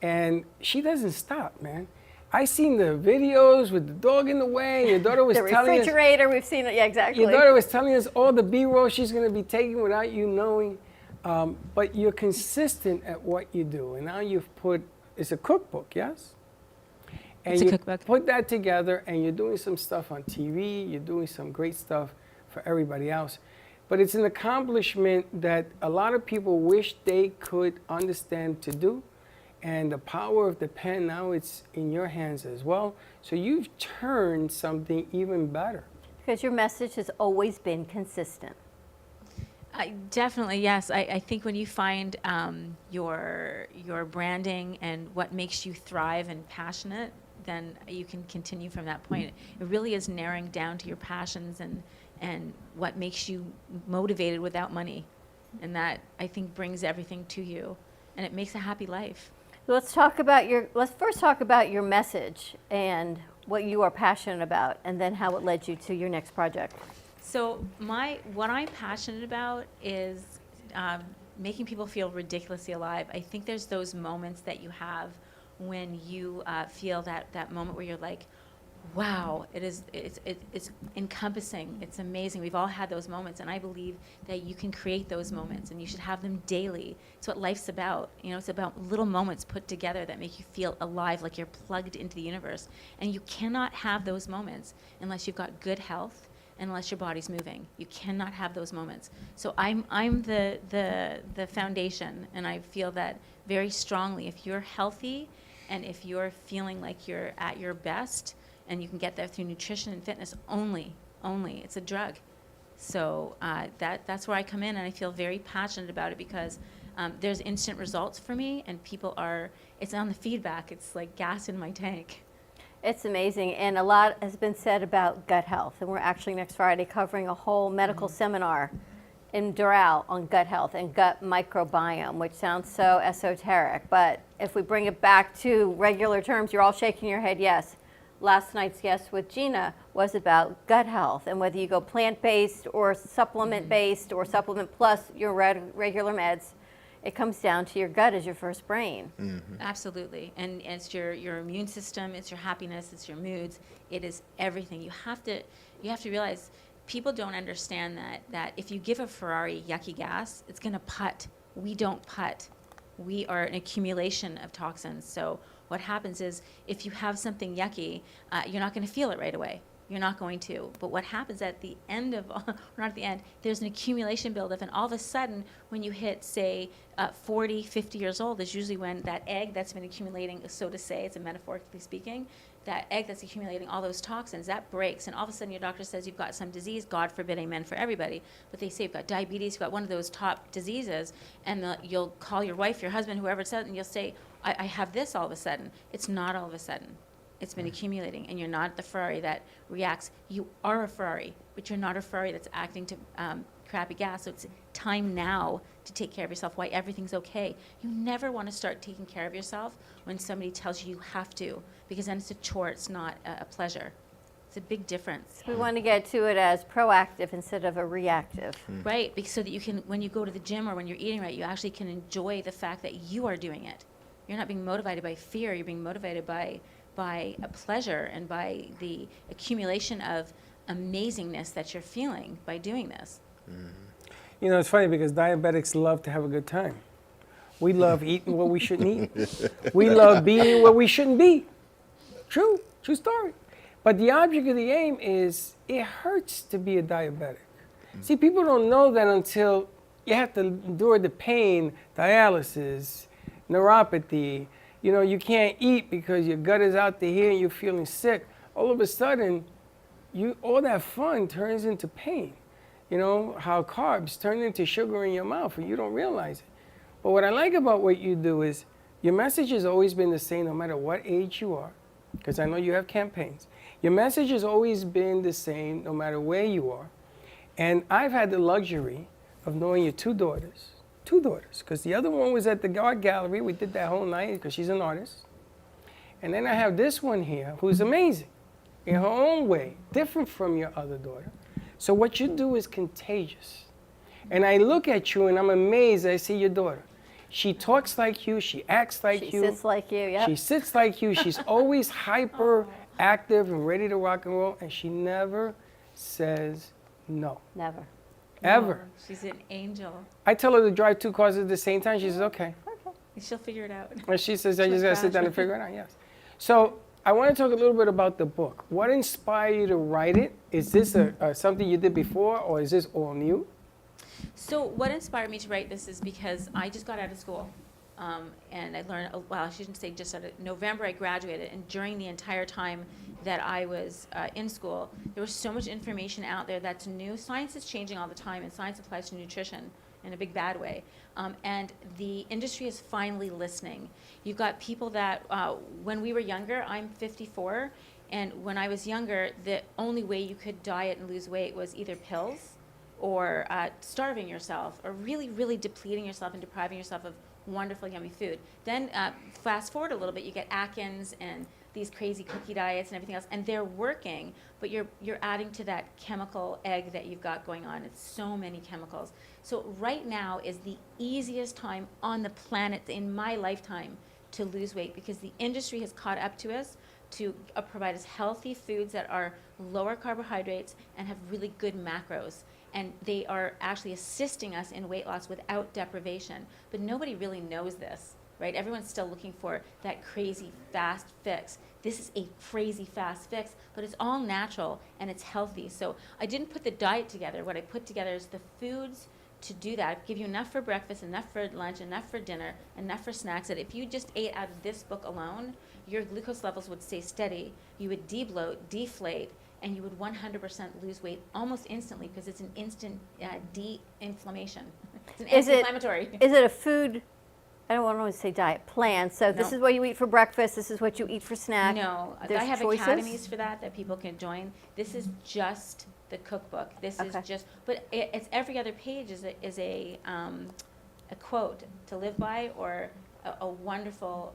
And she doesn't stop, man. I seen the videos with the dog in the way. Your daughter was the telling us. refrigerator, we've seen it. Yeah, exactly. Your daughter was telling us all the B-roll she's going to be taking without you knowing. But you're consistent at what you do. And now you've put, it's a cookbook, yes? And It's a you cookbook. put that together and you're doing some stuff on TV. You're doing some great stuff for everybody else. But it's an accomplishment that a lot of people wish they could understand to do. And the power of the pen, now it's in your hands as well. So you've turned something even better. Because your message has always been consistent. Definitely, yes. I think when you find your branding and what makes you thrive and passionate, then you can continue from that point. It really is narrowing down to your passions and what makes you motivated without money. And that, I think, brings everything to you. And it makes a happy life. Let's first talk about your message and what you are passionate about, and then how it led you to your next project. So what I'm passionate about is making people feel ridiculously alive. I think there's those moments that you have when you feel that moment where you're like, wow, it's encompassing. It's amazing. We've all had those moments, and I believe that you can create those moments, and you should have them daily. It's what life's about. You know, it's about little moments put together that make you feel alive, like you're plugged into the universe. And you cannot have those moments unless you've got good health and unless your body's moving. You cannot have those moments. So I'm the foundation, and I feel that very strongly. If you're healthy and if you're feeling like you're at your best, and you can get there through nutrition and fitness only. It's a drug. So that's where I come in, and I feel very passionate about it because there's instant results for me, and it's on the feedback. It's like gas in my tank. It's amazing, and a lot has been said about gut health, and we're actually next Friday covering a whole medical seminar in Doral on gut health and gut microbiome, which sounds so esoteric, but if we bring it back to regular terms, you're all shaking your head yes. Last night's guest with Gina was about gut health, and whether you go plant-based or supplement-based or supplement plus your regular meds, it comes down to your gut as your first brain. Mm-hmm. Absolutely, and it's your immune system, it's your happiness, it's your moods, it is everything. You have to realize people don't understand that if you give a Ferrari yucky gas, it's going to putt. We don't putt. We are an accumulation of toxins. So what happens is if you have something yucky, you're not going to feel it right away. You're not going to. But what happens at the end of, or not at the end, there's an accumulation buildup, and all of a sudden, when you hit, say, 40, 50 years old, is usually when that egg that's been accumulating, so to say, it's a metaphorically speaking, that egg that's accumulating all those toxins, that breaks, and all of a sudden your doctor says you've got some disease, God forbid, amen for everybody, but they say you've got diabetes, you've got one of those top diseases, and you'll call your wife, your husband, whoever it says, and you'll say, I have this all of a sudden. It's not all of a sudden. It's been accumulating, and you're not the Ferrari that reacts. You are a Ferrari, but you're not a Ferrari that's acting to crappy gas. So it's time now to take care of yourself, why everything's okay. You never want to start taking care of yourself when somebody tells you you have to, because then it's a chore, it's not a pleasure. It's a big difference. We want to get to it as proactive instead of a reactive. Right, because so that you can, when you go to the gym or when you're eating right, you actually can enjoy the fact that you are doing it. You're not being motivated by fear, you're being motivated by a pleasure and by the accumulation of amazingness that you're feeling by doing this. You know, it's funny because diabetics love to have a good time. We love eating what we shouldn't eat. We love being what we shouldn't be. True story. But the object of the aim is it hurts to be a diabetic. See, people don't know that until you have to endure the pain, dialysis, neuropathy. You know, you can't eat because your gut is out to here and you're feeling sick. All of a sudden, all that fun turns into pain. You know, how carbs turn into sugar in your mouth and you don't realize it. But what I like about what you do is your message has always been the same no matter what age you are, because I know you have campaigns. Your message has always been the same no matter where you are. And I've had the luxury of knowing your two daughters, because the other one was at the art gallery. We did that whole night because she's an artist. And then I have this one here who's amazing in her own way, different from your other daughter. So what you do is contagious. And I look at you and I'm amazed. I see your daughter. She talks like you. She acts like you. She sits like you, yeah. She sits like you. She's always hyper active and ready to rock and roll. And she never says no. Never. Ever. No, she's an angel. I tell her to drive 2 cars at the same time. She says, okay. She'll figure it out. And she says, I just got to sit down and figure it out, yes. So I want to talk a little bit about the book. What inspired you to write it? Is this something you did before, or is this all new? So what inspired me to write this is because I just got out of school. And I learned, well, I shouldn't say just out of November I graduated, and during the entire time that I was in school, there was so much information out there that's new. Science is changing all the time, and science applies to nutrition in a big bad way. And the industry is finally listening. You've got people that, when we were younger, I'm 54, and when I was younger, the only way you could diet and lose weight was either pills or starving yourself, or really, really depleting yourself and depriving yourself of wonderful, yummy food. Then fast forward a little bit, you get Atkins and these crazy cookie diets and everything else, and they're working, but you're adding to that chemical egg that you've got going on. It's so many chemicals. So right now is the easiest time on the planet in my lifetime to lose weight, because the industry has caught up to us to provide us healthy foods that are lower carbohydrates and have really good macros. And they are actually assisting us in weight loss without deprivation. But nobody really knows this, right? Everyone's still looking for that crazy fast fix. This is a crazy fast fix, but it's all natural and it's healthy. So I didn't put the diet together. What I put together is the foods to do that, give you enough for breakfast, enough for lunch, enough for dinner, enough for snacks, that if you just ate out of this book alone, your glucose levels would stay steady, you would debloat, deflate, and you would 100% lose weight almost instantly because it's an instant de-inflammation. It's an anti-inflammatory. Is it a food, I don't want to say diet, plan, so this No. is what you eat for breakfast, this is what you eat for snack? No, There's I have choices? academies for that people can join. This is just the cookbook. This is just, but it's every other page is a quote to live by or a wonderful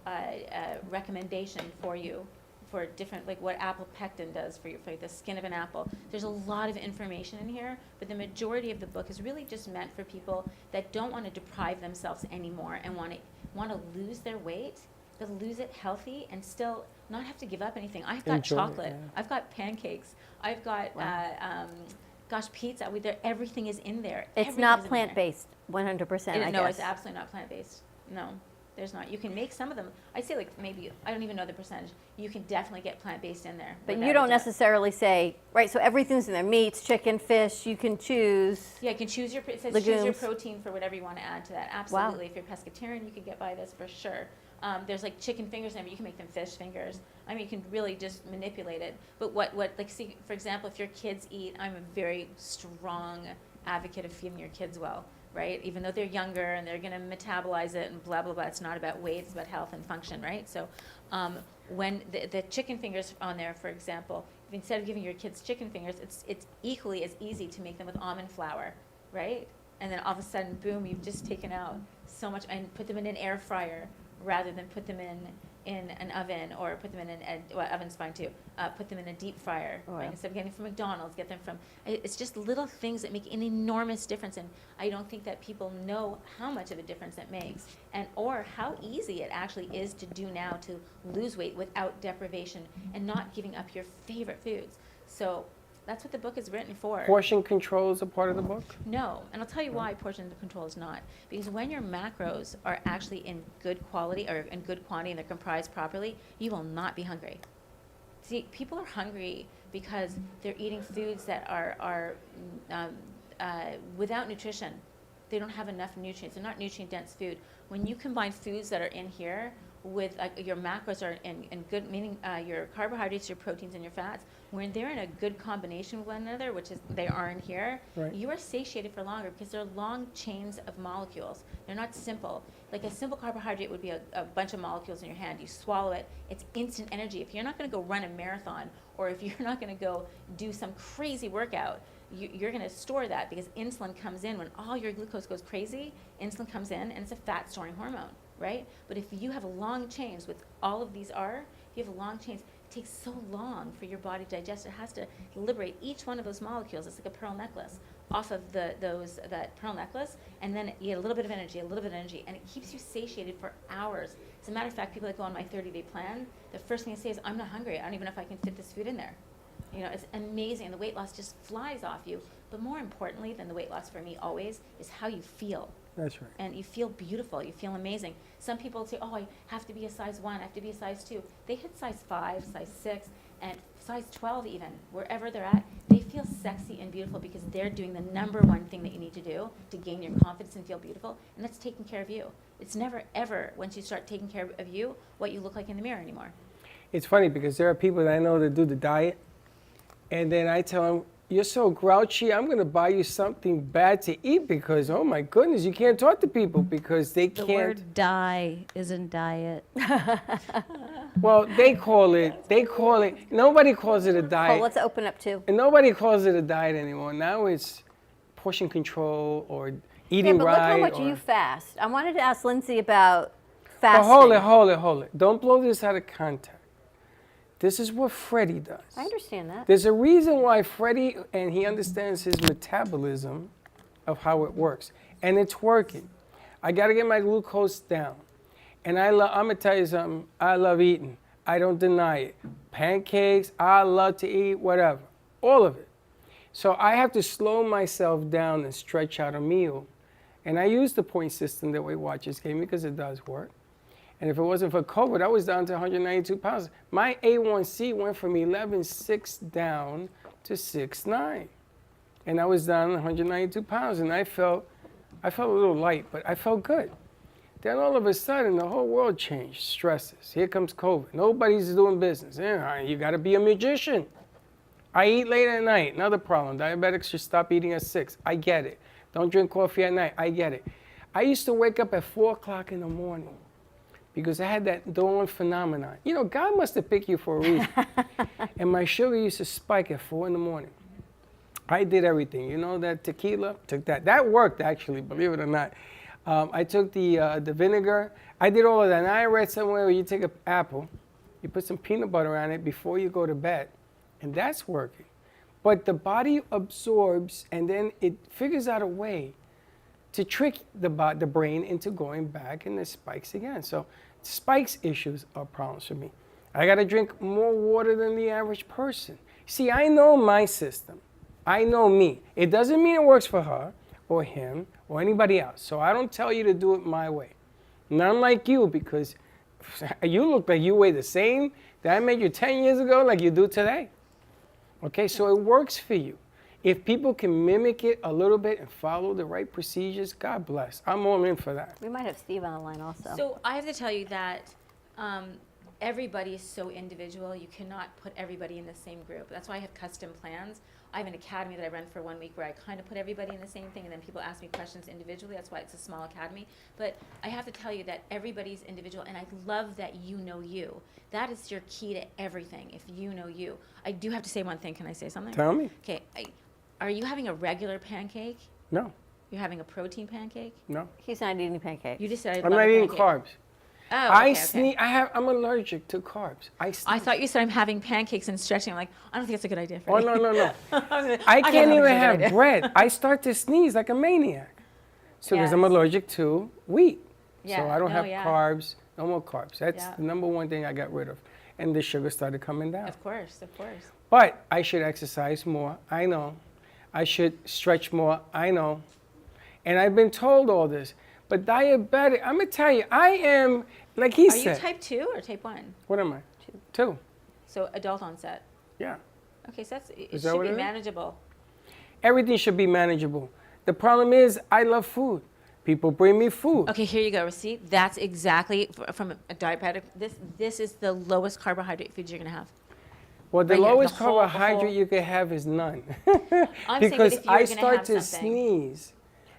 recommendation for you for different, like what apple pectin does for you, for the skin of an apple. There's a lot of information in here, but the majority of the book is really just meant for people that don't want to deprive themselves anymore and want to lose their weight, but lose it healthy and still not have to give up anything. I've got Enjoy it, chocolate. yeah. I've got pancakes. I've got gosh, pizza. Everything is in there. It's Everything not is in there. plant-based, 100%, I No, guess. it's absolutely not plant-based. No, there's not. You can make some of them. I'd say like maybe, I don't even know the percentage. You can definitely get plant-based in there. But without you a don't doubt. necessarily say, right, so everything's in there, meats, chicken, fish, you can choose. Yeah, you can choose your, it says choose your legumes. protein for whatever you want to add to that. Absolutely. If you're pescatarian, you can get by this for sure. There's like chicken fingers in there, but you can make them fish fingers. I mean, you can really just manipulate it. But like, see, for example, if your kids eat, I'm a very strong advocate of feeding your kids well, right? Even though they're younger and they're going to metabolize it and blah, blah, blah. It's not about weight, it's about health and function, right? So when the chicken fingers on there, for example, if instead of giving your kids chicken fingers, it's equally as easy to make them with almond flour, right? And then all of a sudden, boom, you've just taken out so much and put them in an air fryer rather than put them in an oven or put them in oven's fine too. Put them in a deep fryer. Right? Instead of getting from McDonald's, get them from. It's just little things that make an enormous difference, and I don't think that people know how much of a difference it makes, and or how easy it actually is to do now to lose weight without deprivation and not giving up your favorite foods. So that's what the book is written for. Portion control is a part of the book? No, and I'll tell you why portion control is not. Because when your macros are actually in good quality or in good quantity and they're comprised properly, you will not be hungry. See, people are hungry because they're eating foods that are without nutrition. They don't have enough nutrients. They're not nutrient-dense food. When you combine foods that are in here with your macros are in good, meaning your carbohydrates, your proteins, and your fats, when they're in a good combination with one another, which is they are in here, Right. you are satiated for longer because they're long chains of molecules. They're not simple. Like a simple carbohydrate would be a bunch of molecules in your hand. You swallow it, it's instant energy. If you're not going to go run a marathon or if you're not going to go do some crazy workout, you're going to store that because insulin comes in when all your glucose goes crazy. Insulin comes in and it's a fat storing hormone, right? But if you have long chains, with all of these if you have long chains, it takes so long for your body to digest. It has to liberate each one of those molecules. It's like a pearl necklace off of that pearl necklace, and then you get a little bit of energy, and it keeps you satiated for hours. As a matter of fact, people that go on my 30-day plan, the first thing they say is, I'm not hungry. I don't even know if I can fit this food in there. You know, it's amazing. The weight loss just flies off you. But more importantly than the weight loss for me always is how you feel. That's right. And you feel beautiful. You feel amazing. Some people say, oh, I have to be a size 1, I have to be a size 2. They hit size 5, size 6, and size 12 even, wherever they're at, they feel sexy and beautiful because they're doing the number one thing that you need to do to gain your confidence and feel beautiful, and that's taking care of you. It's never, ever, once you start taking care of you, what you look like in the mirror anymore. It's funny because there are people that I know that do the diet, and then I tell them, you're so grouchy, I'm going to buy you something bad to eat because, oh my goodness, you can't talk to people because they The can't. word die isn't diet. Well, they call it, nobody calls it a diet. Oh, let's open up too. And nobody calls it a diet anymore. Now it's portion control or eating but right. look how much or, you fast. I wanted to ask Lindsay about fasting. But hold it. Don't blow this out of context. This is what Freddie does. I understand that. There's a reason why Freddie, and he understands his metabolism of how it works. And it's working. I got to get my glucose down. And I'm going to tell you something. I love eating. I don't deny it. Pancakes, I love to eat, whatever. All of it. So I have to slow myself down and stretch out a meal. And I use the point system that Weight Watchers gave me because it does work. And if it wasn't for COVID, I was down to 192 pounds. My A1C went from 11.6 down to 6.9. And I was down 192 pounds. And I felt a little light, but I felt good. Then all of a sudden, the whole world changed. Stresses. Here comes COVID. Nobody's doing business. You got to be a magician. I eat late at night. Another problem. Diabetics should stop eating at 6. I get it. Don't drink coffee at night. I get it. I used to wake up at 4 o'clock in the morning because I had that dawn phenomenon. You know, God must have picked you for a reason. And my sugar used to spike at 4 in the morning. I did everything. You know, that tequila, took that. That worked, actually, believe it or not. I took the vinegar. I did all of that. And I read somewhere where you take an apple, you put some peanut butter on it before you go to bed, and that's working. But the body absorbs, and then it figures out a way to trick the brain into going back, and it spikes again. So spikes issues are problems for me. I got to drink more water than the average person. See, I know my system. I know me. It doesn't mean it works for her or him or anybody else. So I don't tell you to do it my way. None like you, because you look like you weigh the same that I made you 10 years ago like you do today. Okay, so it works for you. If people can mimic it a little bit and follow the right procedures, God bless. I'm all in for that. We might have Steve on the line also. So I have to tell you that everybody is so individual. You cannot put everybody in the same group. That's why I have custom plans. I have an academy that I run for 1 week where I kind of put everybody in the same thing, and then people ask me questions individually. That's why it's a small academy. But I have to tell you that everybody's individual, and I love that you know you. That is your key to everything, if you know you. I do have to say one thing. Can I say something? Tell me. Okay. Are you having a regular pancake? No. You're having a protein pancake? No. He's not eating pancakes. You just said I'm not eating carbs. Oh, okay, I'm allergic to carbs. I thought you said I'm having pancakes and stretching. I'm like, I don't think it's a good idea for Oh, you. no. I can't even have bread. I start to sneeze like a maniac. So because I'm allergic to wheat. So I don't have carbs, no more carbs. That's the number one thing I got rid of. And the sugar started coming down. Of course, of course. But I should exercise more. I know. I should stretch more. I know. And I've been told all this. But diabetic, I'm going to tell you, I am, like he said. Are you type 2 or type 1? What am I? 2. So adult onset. Yeah. Okay, so it that should what be it is? manageable. Everything should be manageable. The problem is, I love food. People bring me food. Okay, here you go. See, that's exactly from a diabetic. This is the lowest carbohydrate foods you're going to have. Well, the Right here, lowest the whole- carbohydrate you can have is none. I'm saying, but Because if you were I gonna start have to something- sneeze.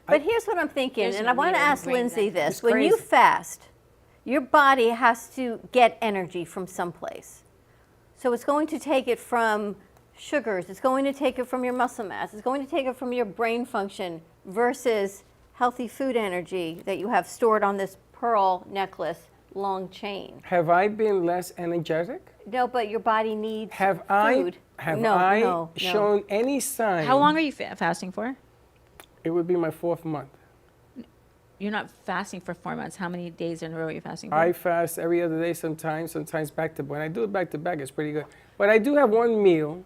But here's what I'm thinking, There's and no I want to need to ask bring Lindsay that. this. It's When you crazy. fast, your body has to get energy from someplace. So it's going to take it from sugars, it's going to take it from your muscle mass, it's going to take it from your brain function versus healthy food energy that you have stored on this pearl necklace long chain. Have I been less energetic? No, but your body needs Have food. I shown any sign? How long are you fasting for? It would be my 4th month. You're not fasting for 4 months. How many days in a row are you fasting for? I fast every other day sometimes back to back. When I do it back to back, it's pretty good. But I do have one meal.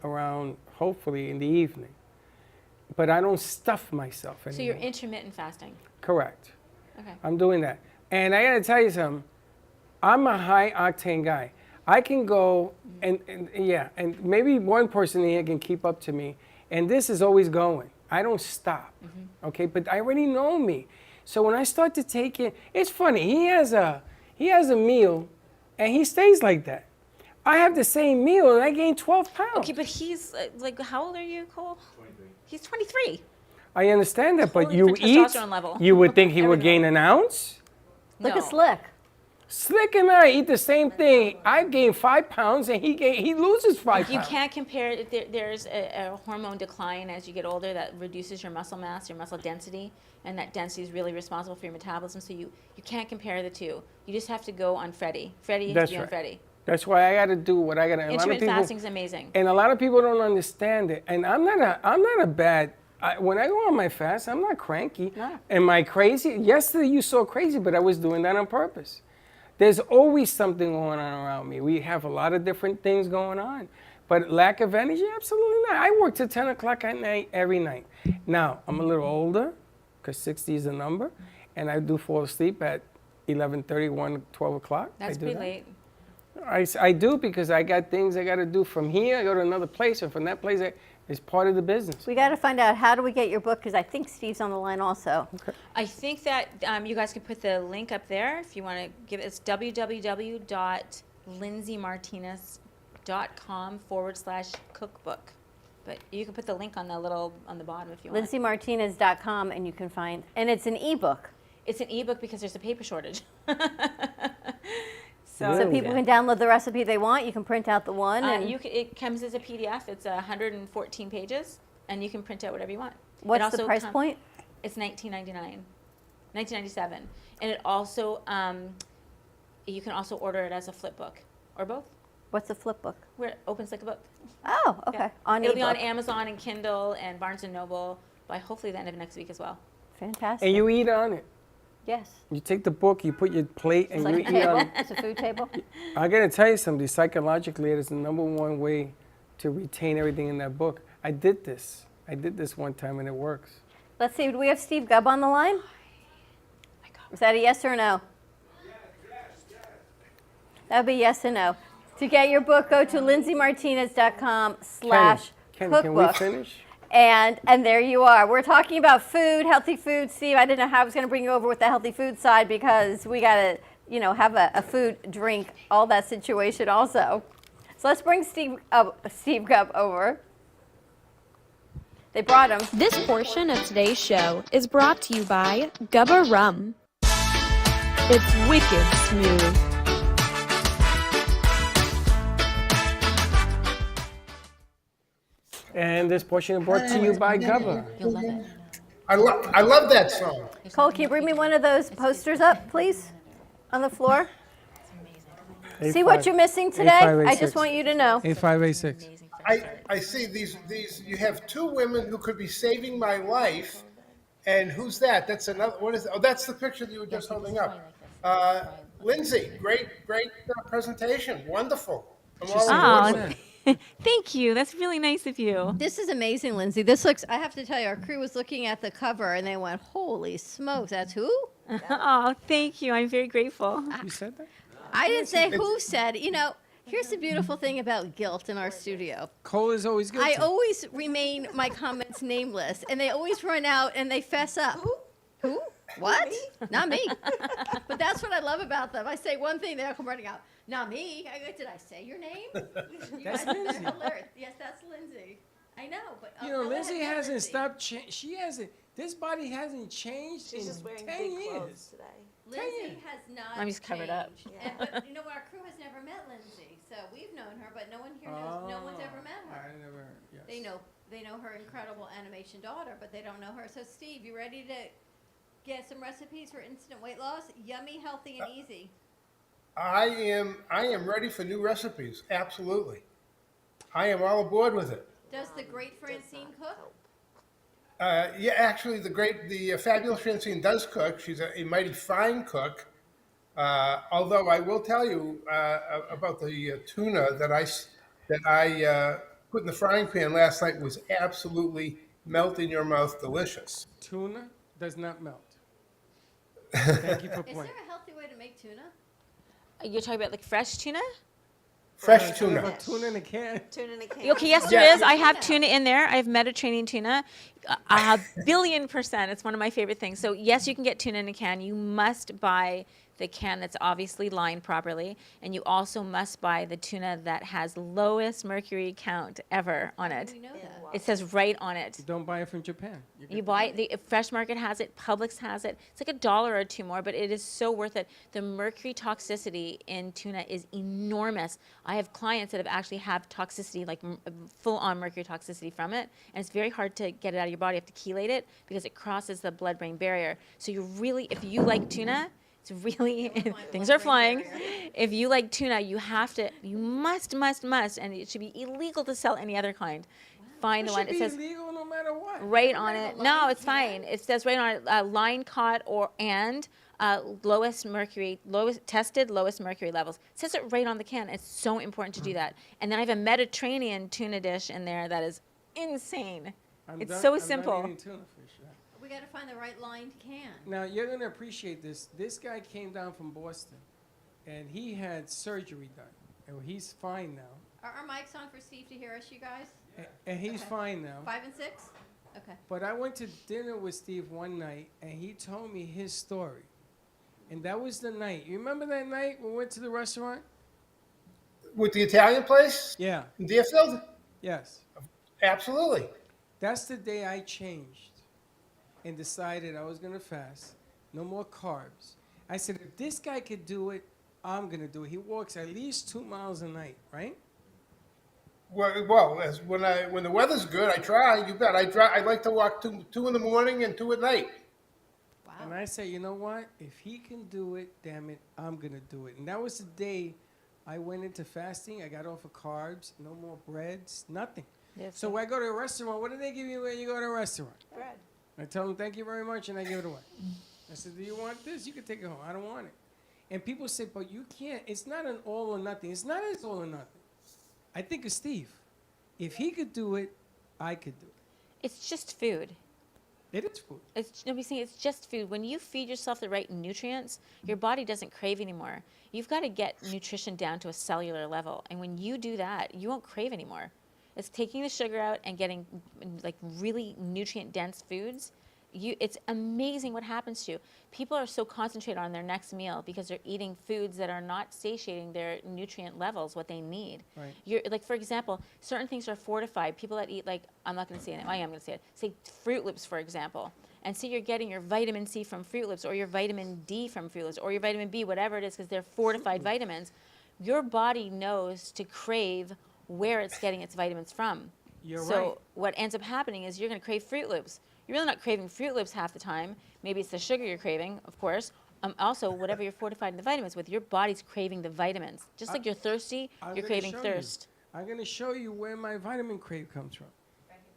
Around, hopefully, in the evening. But I don't stuff myself anymore. So you're intermittent fasting. Correct. Okay. I'm doing that. And I gotta tell you something. I'm a high octane guy. I can go and maybe one person here can keep up to me. And this is always going. I don't stop. Okay, but I already know me. So when I start to take it, it's funny. He has a meal, and he stays like that. I have the same meal, and I gain 12 pounds. Okay, but he's like, how old are you, Cole? 23. He's 23. I understand that, but Totally you different eat. testosterone level. You would think he would gain an ounce. Look at No. Slick. Slick and I eat the same thing. I gain 5 pounds, and he loses 5 You pounds. can't compare. There's a hormone decline as you get older that reduces your muscle mass, your muscle density, and that density is really responsible for your metabolism. So you can't compare the two. You just have to go on Freddie. Freddie has That's to be on right. Freddie. That's why I got to do what I got to. Intermittent fasting is amazing. And a lot of people don't understand it. And I'm not a bad. When I go on my fast, I'm not cranky. No. Am I crazy? Yesterday you saw crazy, but I was doing that on purpose. there's always something going on around me. We have a lot of different things going on. But lack of energy, absolutely not. I work till 10 o'clock at night every night. Now, I'm a little older, because 60 is a number, and I do fall asleep at 11:30, 1, 12 o'clock. That's I do pretty that. late. I do because I got things I got to do from here. I go to another place, and from that place, it's part of the business. We got to find out, how do we get your book? Because I think Steve's on the line also. I think that you guys can put the link up there if you want to give it. It's www.lindsaymartinez.com/cookbook. But you can put the link on the bottom if you want. LindsayMartinez.com, and you can find, and it's an ebook. It's an ebook because there's a paper shortage. So people can download the recipe they want. You can print out the one. And It comes as a PDF. It's 114 pages, and you can print out whatever you want. What's the price point? It's $19.99, $19.97, and it also you can also order it as a flip book or both. What's a flip book? Where it opens like a book. Oh, okay. Yeah. On It'll be on ebook. Amazon and Kindle and Barnes and Noble by hopefully the end of next week as well. Fantastic. And you eat on it. Yes. You take the book, you put your plate, and It's like you a eat on table. it. It's a food table. I got to tell you something. Psychologically, it is the #1 way to retain everything in that book. I did this one time, and it works. Let's see. Do we have Steve Gubb on the line? Is that a yes or no? That would be yes or no. To get your book, go to lindsaymartinez.com/cookbook. Can we finish? And there you are. We're talking about food, healthy food. Steve, I didn't know how I was going to bring you over with the healthy food side because we got to, have a food, drink, all that situation also. So let's bring Steve Gubb over. They brought him. This portion of today's show is brought to you by Gubba Rum. It's wicked smooth. And this portion is brought to you by Gubba. You'll love it. I love that song. Cole, can you bring me one of those posters up, please, on the floor? See what you're missing today? I just want you to know. A5A6. I see these. You have two women who could be saving my life, and who's that? That's another. What is? Oh, that's the picture that you were just holding up. Lindsay, great presentation. Wonderful. I'm all on board with it. Thank you. That's really nice of you. This is amazing, Lindsay. This looks, I have to tell you, our crew was looking at the cover and they went, holy smokes, that's who? Oh, thank you. I'm very grateful. You said that? I didn't say who said. Here's the beautiful thing about guilt in our studio. Cole is always guilty. I always remain my comments nameless, and they always run out and they fess up. Who? What? Not me. But that's what I love about them. I say one thing, they'll come running out. Not me. I go, did I say your name? That's Lindsay. Alert. Yes, that's Lindsay. I know, but Lindsay hasn't stopped. She hasn't. This body hasn't changed in 10 years. Lindsay has not. I'm just covered up. changed. But our crew has never met Lindsay, so we've known her, but no one here knows. No one's ever met her. I never. Yes. They know her incredible animation daughter, but they don't know her. So Steve, you ready to get some recipes for instant weight loss? Yummy, healthy, and easy. I am ready for new recipes. Absolutely. I am all aboard with it. Does the great Francine cook? Yeah, actually, the fabulous Francine does cook. She's a mighty fine cook. Although I will tell you about the tuna that I put in the frying pan last night was absolutely melt in your mouth delicious. Tuna does not melt. Thank you for Is pointing. there a healthy way to make tuna? You're talking about like fresh tuna? Fresh tuna. Tuna in a can. Tuna in a can. Okay, yes, there is. I have tuna in there. I have Mediterranean tuna. 1,000,000,000%. It's one of my favorite things. So, yes, you can get tuna in a can. You must buy the can that's obviously lined properly. And you also must buy the tuna that has lowest mercury count ever on it. We know that. It says right on it. Don't buy it from Japan. You buy it, the Fresh Market has it, Publix has it. It's like $1 or $2 more, but it is so worth it. The mercury toxicity in tuna is enormous. I have clients that actually have toxicity, like full-on mercury toxicity from it, and it's very hard to get it out of your body. You have to chelate it because it crosses the blood-brain barrier. So you really, if you like tuna, it's really, things are flying. If you like tuna, you must, and it should be illegal to sell any other kind. Find the one. It says illegal no matter what. right on it. No, it's fine. It says right on it, line caught and lowest mercury levels. It says it right on the can. It's so important to do that. And then I have a Mediterranean tuna dish in there that is insane. It's so simple. I'm done eating tuna fish. Yeah. We got to find the right lined can. Now, you're going to appreciate this. This guy came down from Boston, and he had surgery done. And he's fine now. Are our mics on for Steve to hear us, you guys? And he's fine now. 5 and 6? Okay. But I went to dinner with Steve one night, and he told me his story. And that was the night. You remember that night we went to the restaurant? With the Italian place? Yeah. In Deerfield? Yes. Absolutely. That's the day I changed and decided I was going to fast. No more carbs. I said, if this guy could do it, I'm going to do it. He walks at least 2 miles a night, right? Well, when the weather's good, I try. You bet. I like to walk two in the morning and 2 at night. Wow. And I say, you know what? If he can do it, damn it, I'm going to do it. And that was the day I went into fasting. I got off of carbs, no more breads, nothing. Yes, So when I go to a restaurant, what do they give you when you go to a restaurant? Bread. I tell them, thank you very much, and I give it away. I said, do you want this? You can take it home. I don't want it. And people say, but you can't. It's not an all or nothing. It's not as all or nothing. I think of Steve. If he could do it, I could do it. It's just food. It is food. It's just food. When you feed yourself the right nutrients, your body doesn't crave anymore. You've got to get nutrition down to a cellular level. And when you do that, you won't crave anymore. It's taking the sugar out and getting like really nutrient dense foods. It's amazing what happens to you. People are so concentrated on their next meal because they're eating foods that are not satiating their nutrient levels, what they need. Right. You're, like, for example, certain things are fortified. People that eat, like, I'm not going to say it, I am going to say it. Say Fruit Loops, for example. And so you're getting your vitamin C from Fruit Loops, or your vitamin D from Fruit Loops, or your vitamin B, whatever it is, because they're fortified vitamins. Your body knows to crave where it's getting its vitamins from. You're so right. what ends up happening is you're going to crave Fruit Loops. You're really not craving Fruit Loops half the time. Maybe it's the sugar you're craving, of course. Also, whatever you're fortified in the vitamins with, your body's craving the vitamins. Just like you're thirsty, you're craving thirst. I'm going to show you where my vitamin crave comes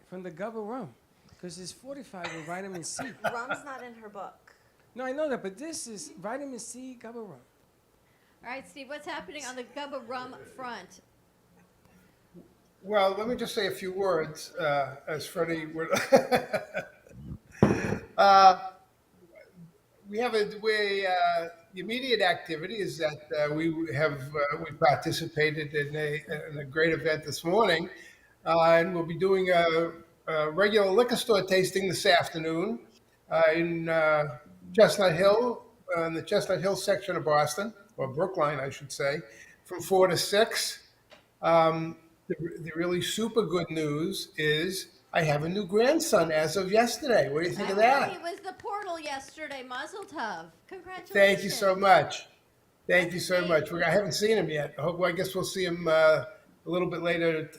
from the Gubba rum, because it's fortified with vitamin C. Rum's not in her book. No, I know that, but this is vitamin C Gubba rum. All right, Steve, what's happening on the Gubba rum front? Well, let me just say a few words, as Freddie would. We have the immediate activity is that we participated in a great event this morning, and we'll be doing a regular liquor store tasting this afternoon in Chestnut Hill, in the Chestnut Hill section of Boston, or Brookline, I should say, from 4 to 6. The really super good news is I have a new grandson as of yesterday. What do you think of that? He was the portal yesterday, Mazel Tov. Congratulations. Thank you so much. Thank you so much. I haven't seen him yet. I guess we'll see him a little bit later,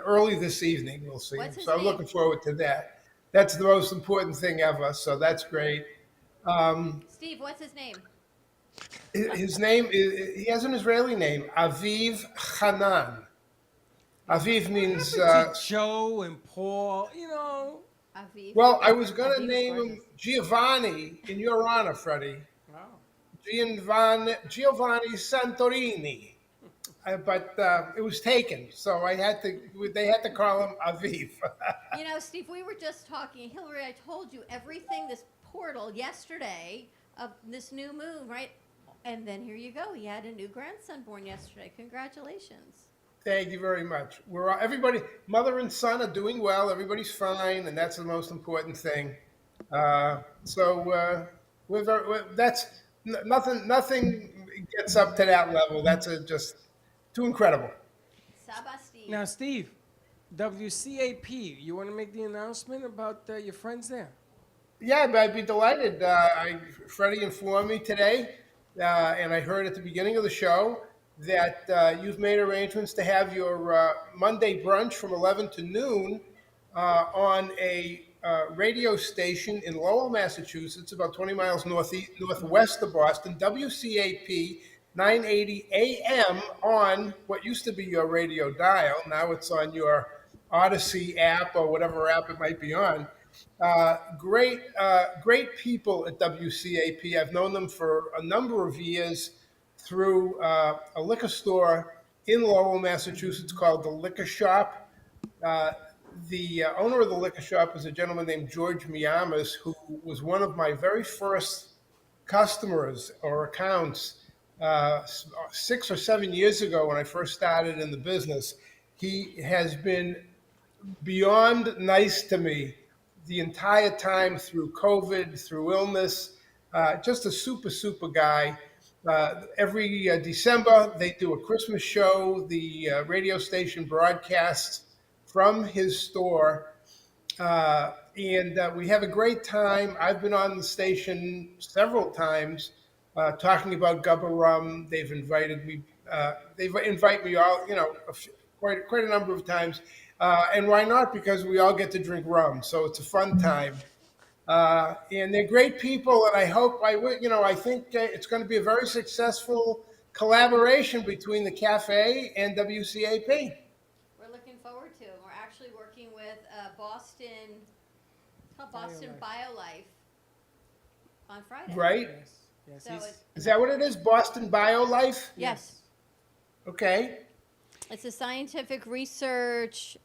early this evening. We'll see him. So I'm looking forward to that. That's the most important thing ever. So that's great. Steve, what's his name? His name he has an Israeli name, Aviv Hanan. Aviv means Joe and Paul, you know. Aviv. Well, I was going to name him Giovanni in your honor, Freddie. Wow. Giovanni Santorini, but it was taken, so they had to call him Aviv. You know, Steve, we were just talking, Hillary, I told you everything, this portal yesterday of this new moon, right? And then here you go. He had a new grandson born yesterday. Congratulations. Thank you very much. Everybody, mother and son are doing well. Everybody's fine, and that's the most important thing. That's nothing gets up to that level. That's just too incredible. Saba Steve. Now, Steve, WCAP, you want to make the announcement about your friends there? Yeah, I'd be delighted. Freddie informed me today, and I heard at the beginning of the show that you've made arrangements to have your Monday brunch from 11 to noon on a radio station in Lowell, Massachusetts, about 20 miles northwest of Boston, WCAP 980 AM on what used to be your radio dial. Now it's on your Odyssey app or whatever app it might be on. Great people at WCAP. I've known them for a number of years through a liquor store in Lowell, Massachusetts called The Liquor Shop. The owner of the liquor shop is a gentleman named George Miyamas, who was one of my very first customers or accounts 6 or 7 years ago when I first started in the business. He has been beyond nice to me the entire time through COVID, through illness. Just a super guy. Every December, they do a Christmas show. The radio station broadcasts from his store. And we have a great time. I've been on the station several times talking about Gubba Rum. They've invited me. They've invited me all, quite a number of times. And why not? Because we all get to drink rum, so it's a fun time. And they're great people, and I think it's going to be a very successful collaboration between the cafe and WCAP. We're looking forward to it. We're actually working with Boston BioLife on Friday. Right? Yes. So Is that what it is? Boston BioLife? yes. Okay. It's a scientific research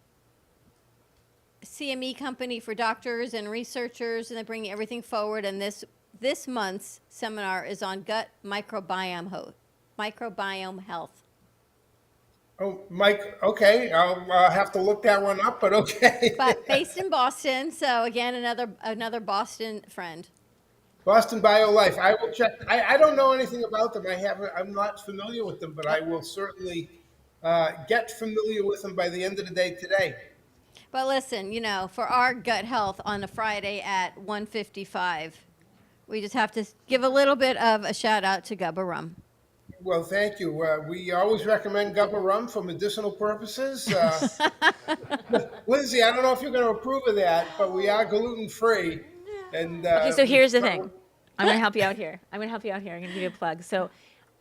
CME company for doctors and researchers, and they bring everything forward. And this month's seminar is on gut microbiome health. Oh, Mike, okay. I'll have to look that one up, but okay. But based in Boston, so again, another Boston friend. Boston BioLife. I will check. I don't know anything about them. I'm not familiar with them, but I will certainly get familiar with them by the end of the day today. But listen, for our gut health on a Friday at 1:55, we just have to give a little bit of a shout out to Gubba Rum. Well, thank you. We always recommend Gubba Rum for medicinal purposes. Lindsay, I don't know if you're going to approve of that, but we are gluten-free. And Okay, so here's the thing. I'm going to help you out here. I'm going to give you a plug. So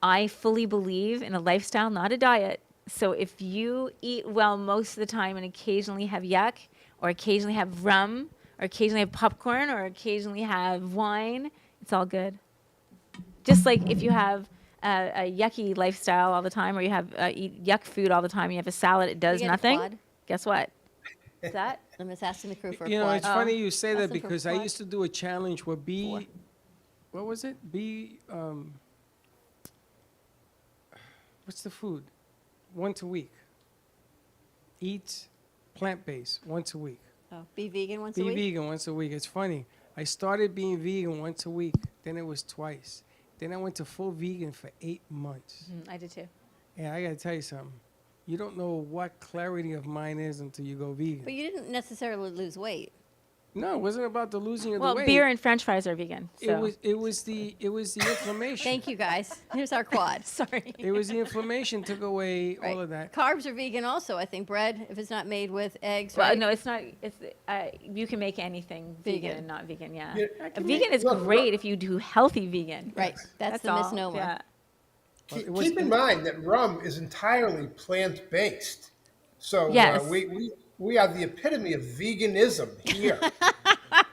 I fully believe in a lifestyle, not a diet. So if you eat well most of the time and occasionally have yuck, or occasionally have rum, or occasionally have popcorn, or occasionally have wine, it's all good. Just like if you have a yucky lifestyle all the time, or you have eat yuck food all the time, you have a salad, it does You get a nothing. quad? Guess what? Is that? I'm just asking the crew for a You know, quad. it's funny you say that Asking for because I quad. used to do a challenge where what was it? What's the food? Once a week. Eat plant-based once a week. Oh, be vegan once Be a week? vegan once a week. It's funny. I started being vegan once a week. Then it was twice. Then I went to full vegan for 8 months. I did too. And I got to tell you something. You don't know what clarity of mind is until you go vegan. But you didn't necessarily lose weight. No, it wasn't about the losing of Well, the weight. beer and French fries are vegan. So. It was the inflammation. Thank you, guys. Here's our quad. Sorry. It was the inflammation took away all of that. Carbs are vegan also, I think. Bread, if it's not made with eggs, Well, right? no, it's not. It's you can make anything vegan, Vegan. and not vegan. Yeah, Yeah, a vegan is great if you do healthy vegan. Right. That's the all. misnomer. Yeah. Keep in mind that rum is entirely plant-based. So Yes. we are the epitome of veganism here.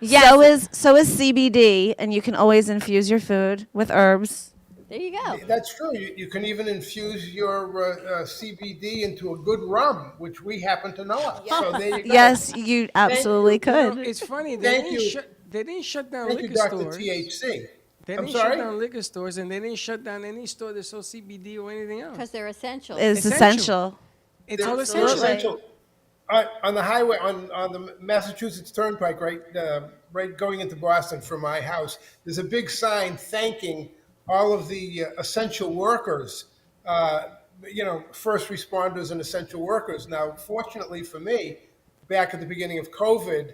Yes. So is CBD, and you can always infuse your food with herbs. There you go. That's true. You can even infuse your CBD into a good rum, which we happen to know of. So there you go. Yes, you absolutely You know, could. it's funny. Thank you. They didn't shut down Thank you, liquor Dr. stores. THC. They I'm didn't sorry? shut down liquor stores, and they didn't shut down any store that sold CBD or anything else. Because they're essential. It's essential. It's all They're essential. essential. On the highway, on the Massachusetts Turnpike, right going into Boston from my house, there's a big sign thanking all of the essential workers, first responders and essential workers. Now, fortunately for me, back at the beginning of COVID,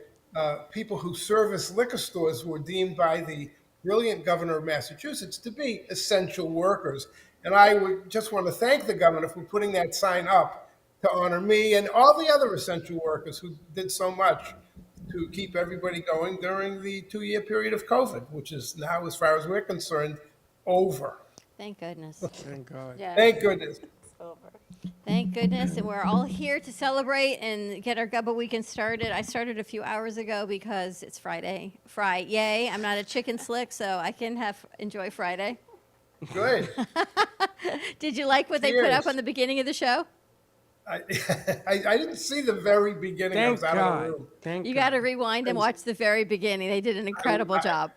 people who service liquor stores were deemed by the brilliant governor of Massachusetts to be essential workers. And I would just want to thank the governor for putting that sign up to honor me and all the other essential workers who did so much to keep everybody going during the 2-year period of COVID, which is now, as far as we're concerned, over. Thank goodness. Thank God. Yeah. Thank goodness. It's over. Thank goodness, and we're all here to celebrate and get our Gubba weekend started. I started a few hours ago because it's Friday. Yay! I'm not a chicken slick, so I can enjoy Friday. Good. Did you like what they put up on the beginning of the show? I didn't see the very beginning. I was out of the room. You got to rewind and watch the very beginning. They did an incredible job.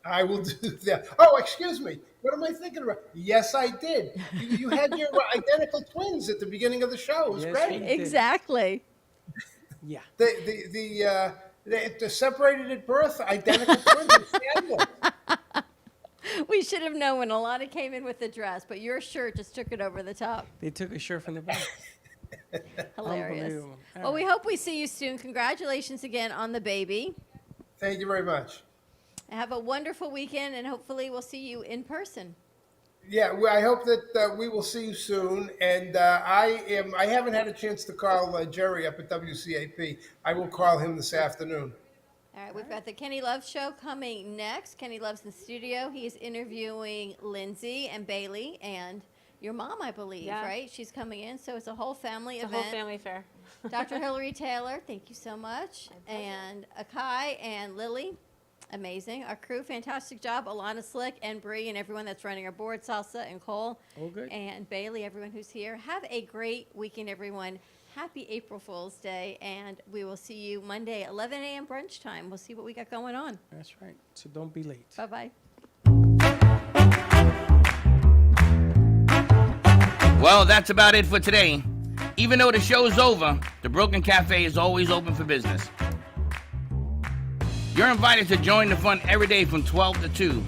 I will do that. Oh, excuse me. What am I thinking about? Yes, I did. You had your identical twins at the beginning of the show. It was great. Exactly. Yeah. The separated at birth, identical twins. Fabulous. We should have known when Alana came in with the dress, but your shirt just took it over the top. They took a shirt from the back. Hilarious. Unbelievable. Well, we hope we see you soon. Congratulations again on the baby. Thank you very much. Have a wonderful weekend, and hopefully we'll see you in person. Yeah, I hope that we will see you soon. And I haven't had a chance to call Jerry up at WCAP. I will call him this afternoon. All right, we've got the Kenny Love Show coming next. Kenny Love's in the studio. He's interviewing Lindsay and Bailey and your mom, I believe, right? She's coming in, so it's a whole family event. The whole family affair. Dr. Hillary Taylor, thank you so much. And Akai and Lily, amazing. Our crew, fantastic job. Alana Slick and Bree and everyone that's running our board, Salsa and Cole. All good. And Bailey, everyone who's here. Have a great weekend, everyone. Happy April Fool's Day, and we will see you Monday, 11 a.m. brunch time. We'll see what we got going on. That's right. So don't be late. Bye-bye. Well, that's about it for today. Even though the show's over, the Brooklyn Cafe is always open for business. You're invited to join the fun every day from 12 to 2.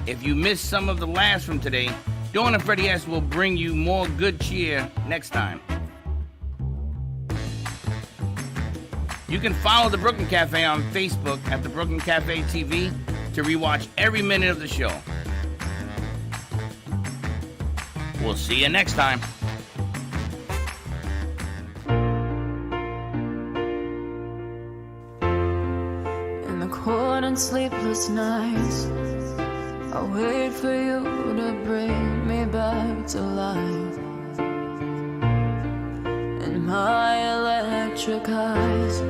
If you missed some of the laughs from today, Dawn and Freddie S. will bring you more good cheer next time. You can follow the Brooklyn Cafe on Facebook at the Brooklyn Cafe TV to rewatch every minute of the show. We'll see you next time. In the cold and sleepless nights, I wait for you to bring me back to life. In my electric eyes,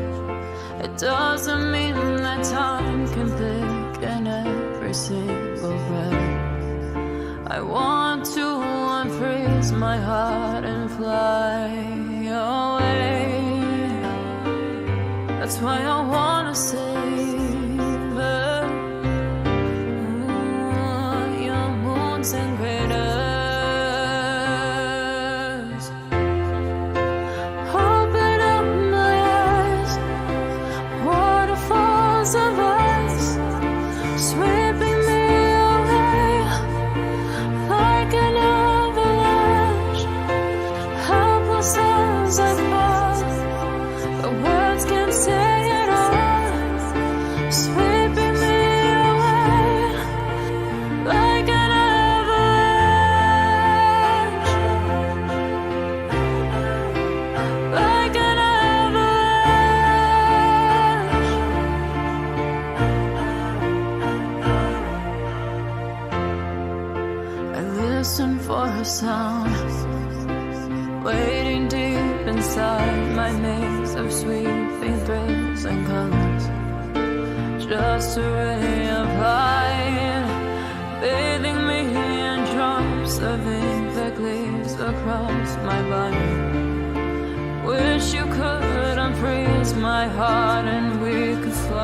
it doesn't mean that time can pick in every single breath. I want to unfreeze my heart and fly away. That's why I wanna save her. Your moons and craters. Open up my eyes, waterfalls of ice, sweeping me away like an avalanche. Helpless as I fall, the words can't say it all. Sweeping me away like an avalanche, like an avalanche. I listen for a sound, waiting deep inside my maze of sweeping thrills and colors. Just a ray of light, bathing me in drops of ink that gleams across my body. Wish you could unfreeze my heart.